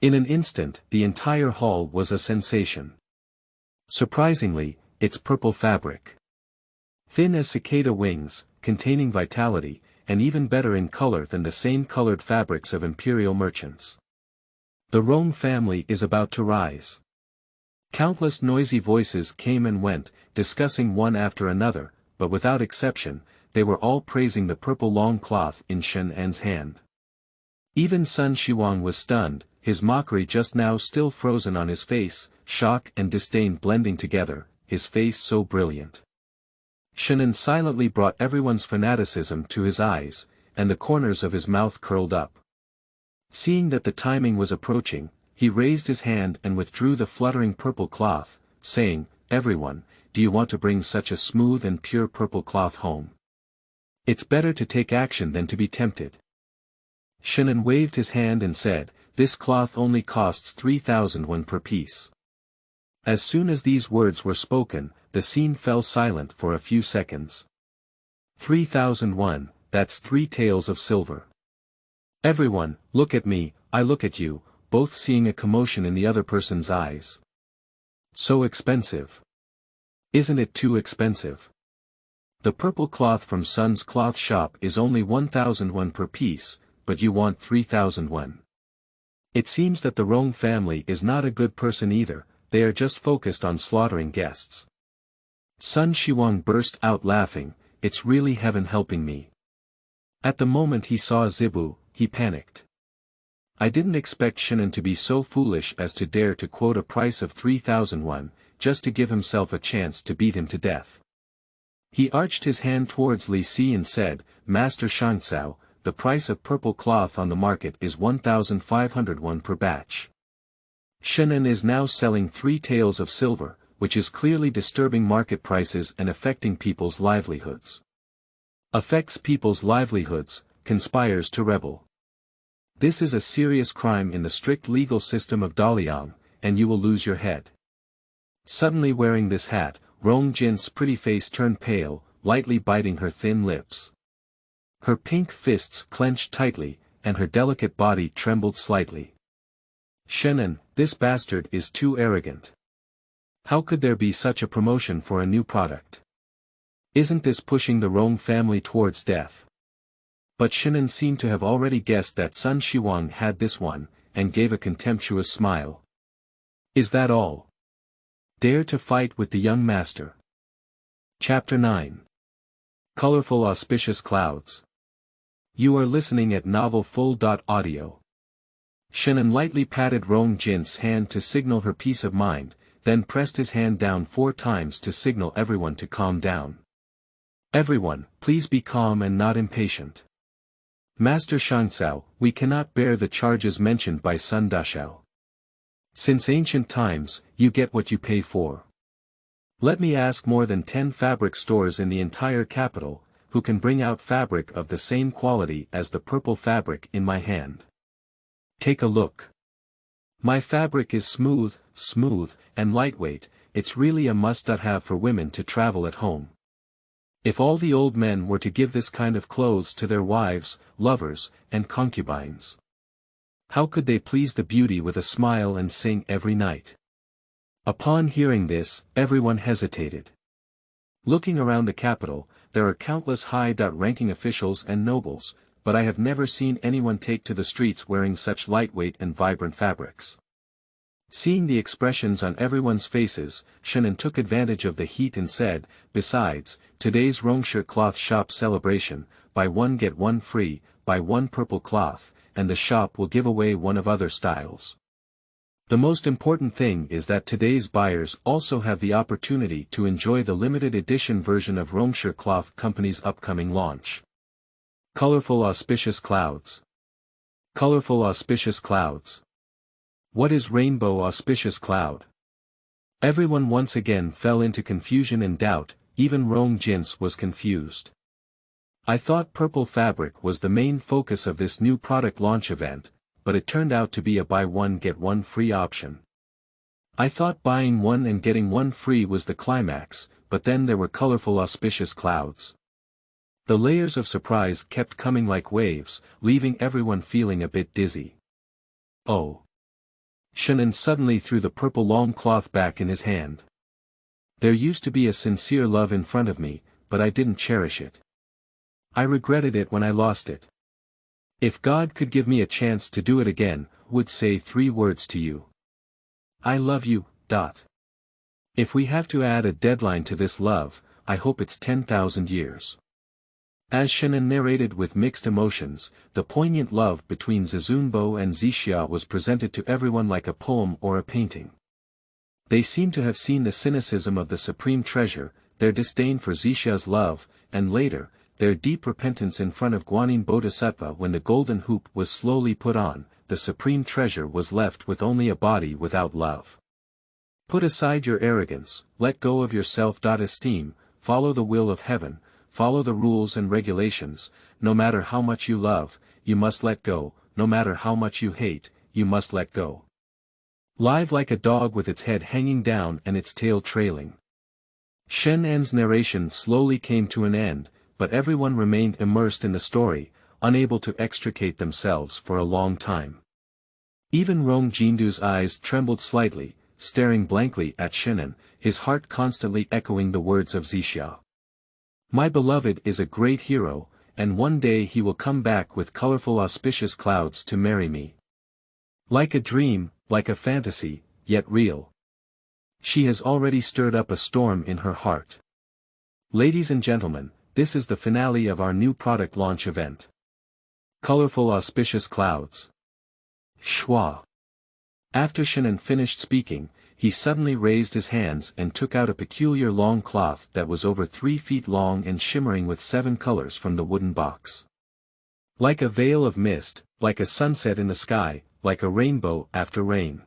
[SPEAKER 1] In an instant, the entire hall was a sensation. Surprisingly, it's purple fabric. Thin as cicada wings, containing vitality, and even better in color than the same colored fabrics of imperial merchants. The Rong family is about to rise. Countless noisy voices came and went, discussing one after another, but without exception, they were all praising the purple long cloth in Shen An's hand. Even Sun Shiwang was stunned, his mockery just now still frozen on his face, shock and disdain blending together, his face so brilliant. Shen An silently brought everyone's fanaticism to his eyes, and the corners of his mouth curled up. Seeing that the timing was approaching, he raised his hand and withdrew the fluttering purple cloth, saying, "Everyone, do you want to bring such a smooth and pure purple cloth home? It's better to take action than to be tempted." Shen An waved his hand and said, "This cloth only costs 3,000 won per piece." As soon as these words were spoken, the scene fell silent for a few seconds. 3,000 won, that's 3 taels of silver. Everyone, look at me, I look at you, both seeing a commotion in the other person's eyes. So expensive. Isn't it too expensive? The purple cloth from Sun's cloth shop is only 1,000 won per piece, but you want 3,000 won. It seems that the Rong family is not a good person either, they are just focused on slaughtering guests. Sun Shiwang burst out laughing, "It's really heaven helping me." At the moment he saw Zibu, he panicked. I didn't expect Shen An to be so foolish as to dare to quote a price of 3,000 won, just to give himself a chance to beat him to death. He arched his hand towards Li Si and said, Master Shangcao, the price of purple cloth on the market is 1,500 won per batch. Shen An is now selling 3 taels of silver, which is clearly disturbing market prices and affecting people's livelihoods. Affects people's livelihoods, conspires to rebel. This is a serious crime in the strict legal system of Daliang, and you will lose your head. Suddenly wearing this hat, Rong Jin's pretty face turned pale, lightly biting her thin lips. Her pink fists clenched tightly, and her delicate body trembled slightly. Shen An, this bastard is too arrogant. How could there be such a promotion for a new product? Isn't this pushing the Rong family towards death? But Shen An seemed to have already guessed that Sun Shiwang had this one, and gave a contemptuous smile. Is that all? Dare to fight with the young master. Chapter 9. Colorful Auspicious Clouds. You are listening at novelfull.audio. Shen An lightly patted Rong Jin's hand to signal her peace of mind, then pressed his hand down 4 times to signal everyone to calm down. Everyone, please be calm and not impatient. Master Shangcao, we cannot bear the charges mentioned by Sun Dashao. Since ancient times, you get what you pay for. Let me ask more than 10 fabric stores in the entire capital, who can bring out fabric of the same quality as the purple fabric in my hand. Take a look. My fabric is smooth, and lightweight, it's really a must-have for women to travel at home. If all the old men were to give this kind of clothes to their wives, lovers, and concubines, how could they please the beauty with a smile and sing every night? Upon hearing this, everyone hesitated. Looking around the capital, there are countless high-ranking officials and nobles, but I have never seen anyone take to the streets wearing such lightweight and vibrant fabrics. Seeing the expressions on everyone's faces, Shen An took advantage of the heat and said, besides, today's Rongsher cloth shop celebration, buy one get one free, buy one purple cloth, and the shop will give away one of other styles. The most important thing is that today's buyers also have the opportunity to enjoy the limited edition version of Rongsher Cloth Company's upcoming launch. Colorful Auspicious Clouds. Colorful Auspicious Clouds. What is Rainbow Auspicious Cloud? Everyone once again fell into confusion and doubt, even Rong Jins was confused. I thought purple fabric was the main focus of this new product launch event, but it turned out to be a buy one get one free option. I thought buying one and getting one free was the climax, but then there were colorful auspicious clouds. The layers of surprise kept coming like waves, leaving everyone feeling a bit dizzy. Oh! Shen An suddenly threw the purple long cloth back in his hand. There used to be a sincere love in front of me, but I didn't cherish it. I regretted it when I lost it. If God could give me a chance to do it again, would say 3 words to you. I love you. If we have to add a deadline to this love, I hope it's 10,000 years. As Shen An narrated with mixed emotions, the poignant love between Zizunbo and Zixia was presented to everyone like a poem or a painting. They seemed to have seen the cynicism of the supreme treasure, their disdain for Zixia's love, and later, their deep repentance in front of Guanyin Bodhisattva when the golden hoop was slowly put on, the supreme treasure was left with only a body without love. Put aside your arrogance, let go of your self-esteem, follow the will of heaven, follow the rules and regulations, no matter how much you love, you must let go, no matter how much you hate, you must let go. Live like a dog with its head hanging down and its tail trailing. Shen An's narration slowly came to an end, but everyone remained immersed in the story, unable to extricate themselves for a long time. Even Rong Jindu's eyes trembled slightly, staring blankly at Shen An, his heart constantly echoing the words of Zixia. My beloved is a great hero, and one day he will come back with colorful auspicious clouds to marry me. Like a dream, like a fantasy, yet real. She has already stirred up a storm in her heart. Ladies and gentlemen, this is the finale of our new product launch event. Colorful auspicious clouds. Schwa. After Shen An finished speaking, he suddenly raised his hands and took out a peculiar long cloth that was over 3 feet long and shimmering with 7 colors from the wooden box. Like a veil of mist, like a sunset in the sky, like a rainbow after rain.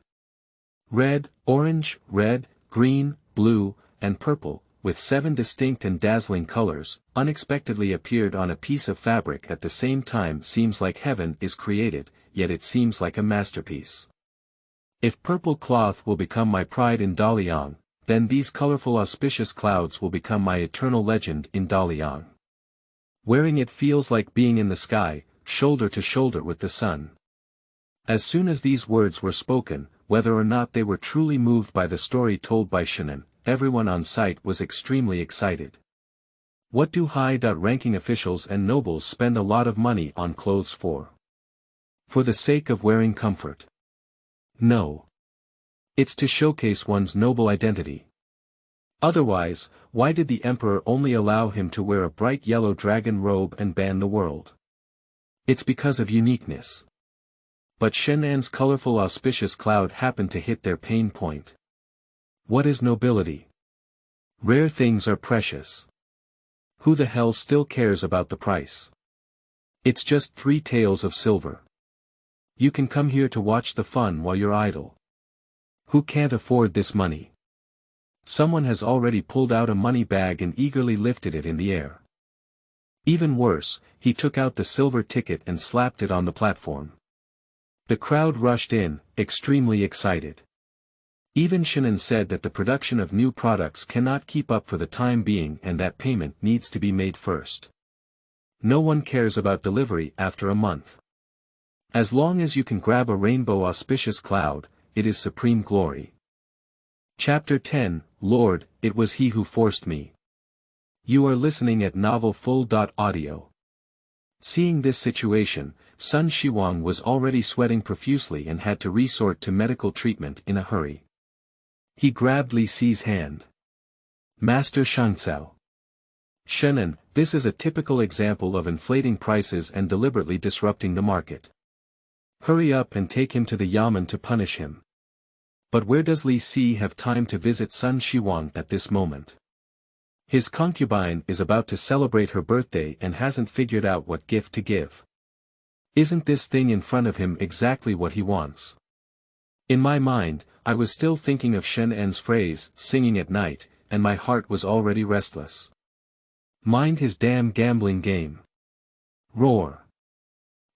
[SPEAKER 1] Red, orange, red, green, blue, and purple, with 7 distinct and dazzling colors, unexpectedly appeared on a piece of fabric at the same time. Seems like heaven is created, yet it seems like a masterpiece. If purple cloth will become my pride in Daliang, then these colorful auspicious clouds will become my eternal legend in Daliang. Wearing it feels like being in the sky, shoulder to shoulder with the sun. As soon as these words were spoken, whether or not they were truly moved by the story told by Shen An, everyone on site was extremely excited. What do high-ranking officials and nobles spend a lot of money on clothes for? For the sake of wearing comfort? No. It's to showcase one's noble identity. Otherwise, why did the emperor only allow him to wear a bright yellow dragon robe and ban the world? It's because of uniqueness. But Shen An's colorful auspicious cloud happened to hit their pain point. What is nobility? Rare things are precious. Who the hell still cares about the price? It's just 3 taels of silver. You can come here to watch the fun while you're idle. Who can't afford this money? Someone has already pulled out a money bag and eagerly lifted it in the air. Even worse, he took out the silver ticket and slapped it on the platform. The crowd rushed in, extremely excited. Even Shen An said that the production of new products cannot keep up for the time being and that payment needs to be made first. No one cares about delivery after a month. As long as you can grab a rainbow auspicious cloud, it is supreme glory. Chapter 10, Lord, it was he who forced me. You are listening at novelfull.audio. Seeing this situation, Sun Shiwang was already sweating profusely and had to resort to medical treatment in a hurry. He grabbed Li Si's hand. Master Shangcao. Shen An, this is a typical example of inflating prices and deliberately disrupting the market. Hurry up and take him to the yamen to punish him. But where does Li Si have time to visit Sun Shiwang at this moment? His concubine is about to celebrate her birthday and hasn't figured out what gift to give. Isn't this thing in front of him exactly what he wants? In my mind, I was still thinking of Shen An's phrase, singing at night, and my heart was already restless. Mind his damn gambling game. Roar.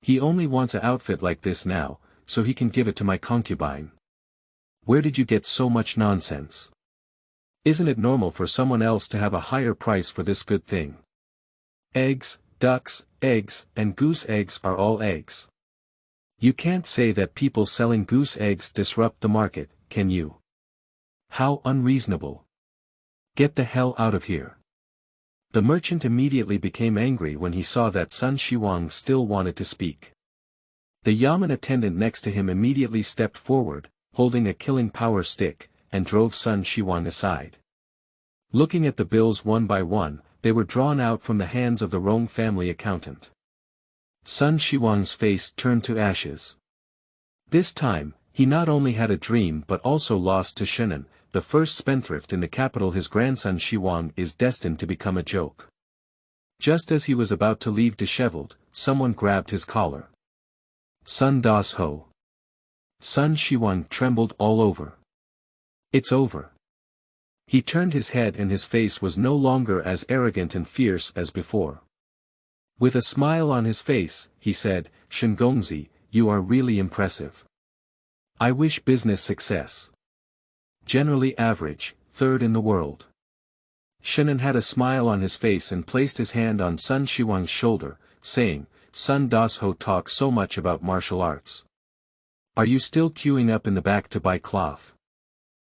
[SPEAKER 1] He only wants an outfit like this now, so he can give it to my concubine. Where did you get so much nonsense? Isn't it normal for someone else to have a higher price for this good thing? Eggs, ducks, eggs, and goose eggs are all eggs. You can't say that people selling goose eggs disrupt the market, can you? How unreasonable. Get the hell out of here. The merchant immediately became angry when he saw that Sun Shiwang still wanted to speak. The yamen attendant next to him immediately stepped forward, holding a killing power stick, and drove Sun Shiwang aside. Looking at the bills one by one, they were drawn out from the hands of the Rong family accountant. Sun Shiwang's face turned to ashes. This time, he not only had a dream but also lost to Shen An, the first spendthrift in the capital. His grandson Shiwang is destined to become a joke. Just as he was about to leave disheveled, someone grabbed his collar. Sun Das Ho. Sun Shiwang trembled all over. It's over. He turned his head and his face was no longer as arrogant and fierce as before. With a smile on his face, he said, Shen Gongzi, you are really impressive. I wish business success. Generally average, 3rd in the world. Shen An had a smile on his face and placed his hand on Sun Shiwang's shoulder, saying, Sun Das Ho talks so much about martial arts. Are you still queuing up in the back to buy cloth?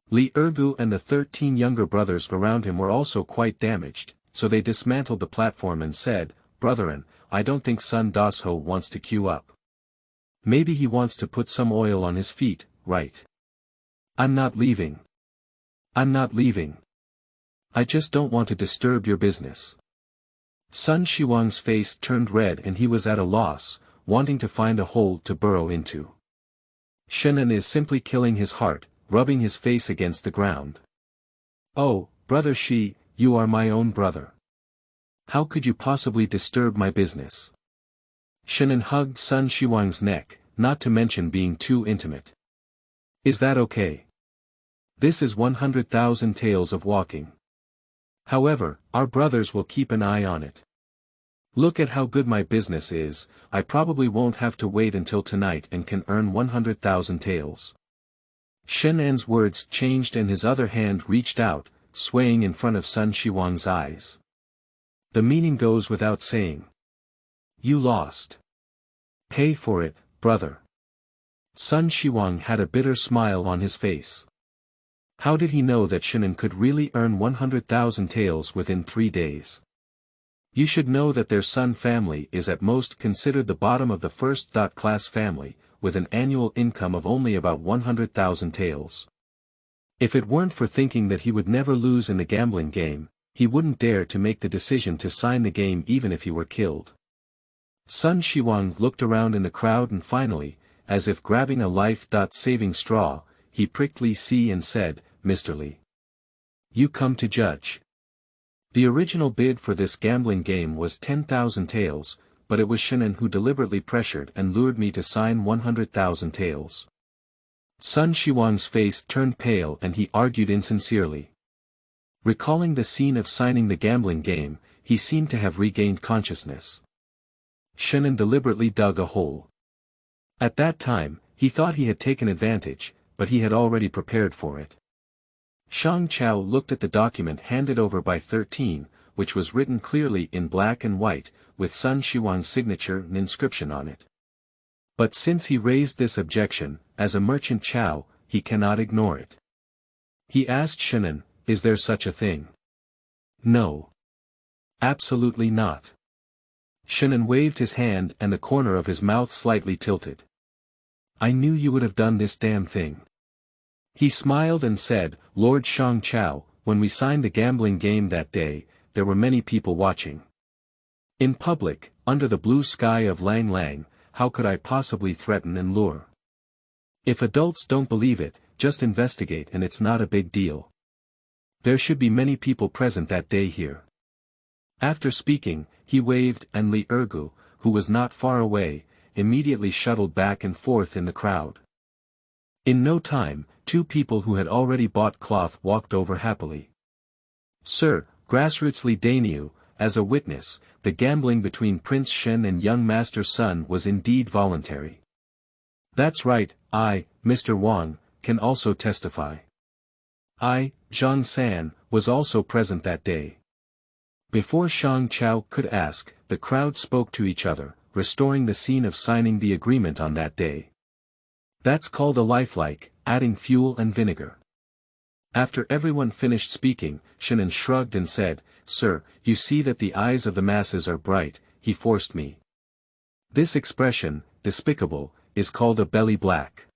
[SPEAKER 1] Li Ergu and the 13 younger brothers around him were also quite damaged, so they dismantled the platform and said, Brethren, I don't think Sun Das Ho wants to queue up. Maybe he wants to put some oil on his feet, right? I'm not leaving. I'm not leaving. I just don't want to disturb your business. Sun Shiwang's face turned red and he was at a loss, wanting to find a hole to burrow into. Shen An is simply killing his heart, rubbing his face against the ground. "Oh, brother Shi, you are my own brother. How could you possibly disturb my business?" Shen An hugged Sun Shiwang's neck, not to mention being too intimate. "Is that okay? This is 100,000 taels of walking. However, our brothers will keep an eye on it. Look at how good my business is, I probably won't have to wait until tonight and can earn 100,000 taels." Shen An's words changed and his other hand reached out, swaying in front of Sun Shiwang's eyes. "The meaning goes without saying. You lost. Pay for it, brother." Sun Shiwang had a bitter smile on his face. How did he know that Shen An could really earn 100,000 taels within 3 days? You should know that their Sun family is at most considered the bottom of the first-class family, with an annual income of only about 100,000 taels. If it weren't for thinking that he would never lose in the gambling game, he wouldn't dare to make the decision to sign the game even if he were killed. Sun Shiwang looked around in the crowd and finally, as if grabbing a life-saving straw, he pricked Li Si and said, "Mr. Li, you come to judge." The original bid for this gambling game was 10,000 taels, but it was Shen An who deliberately pressured and lured me to sign 100,000 taels. Sun Shiwang's face turned pale and he argued insincerely. Recalling the scene of signing the gambling game, he seemed to have regained consciousness. Shen An deliberately dug a hole. At that time, he thought he had taken advantage, but he had already prepared for it. Shang Chao looked at the document handed over by 13, which was written clearly in black and white, with Sun Shiwang's signature and inscription on it. But since he raised this objection, as a merchant Chao, he cannot ignore it. He asked Shen An, "Is there such a thing?" "No. Absolutely not." Shen An waved his hand and the corner of his mouth slightly tilted. "I knew you would have done this damn thing." He smiled and said, "Lord Shang Chao, when we signed the gambling game that day, there were many people watching. In public, under the blue sky of Lang Lang, how could I possibly threaten and lure? If adults don't believe it, just investigate and it's not a big deal. There should be many people present that day here." After speaking, he waved and Li Ergu, who was not far away, immediately shuttled back and forth in the crowd. In no time, 2 people who had already bought cloth walked over happily. "Sir, Grassroots Li Daniu, as a witness, the gambling between Prince Shen and young Master Sun was indeed voluntary." "That's right, I, Mr. Wang, can also testify. I, Zhang San, was also present that day." Before Shang Chao could ask, the crowd spoke to each other, restoring the scene of signing the agreement on that day. That's called a lifelike, adding fuel and vinegar. After everyone finished speaking, Shen An shrugged and said, "Sir, you see that the eyes of the masses are bright, he forced me. This expression, despicable, is called a belly black.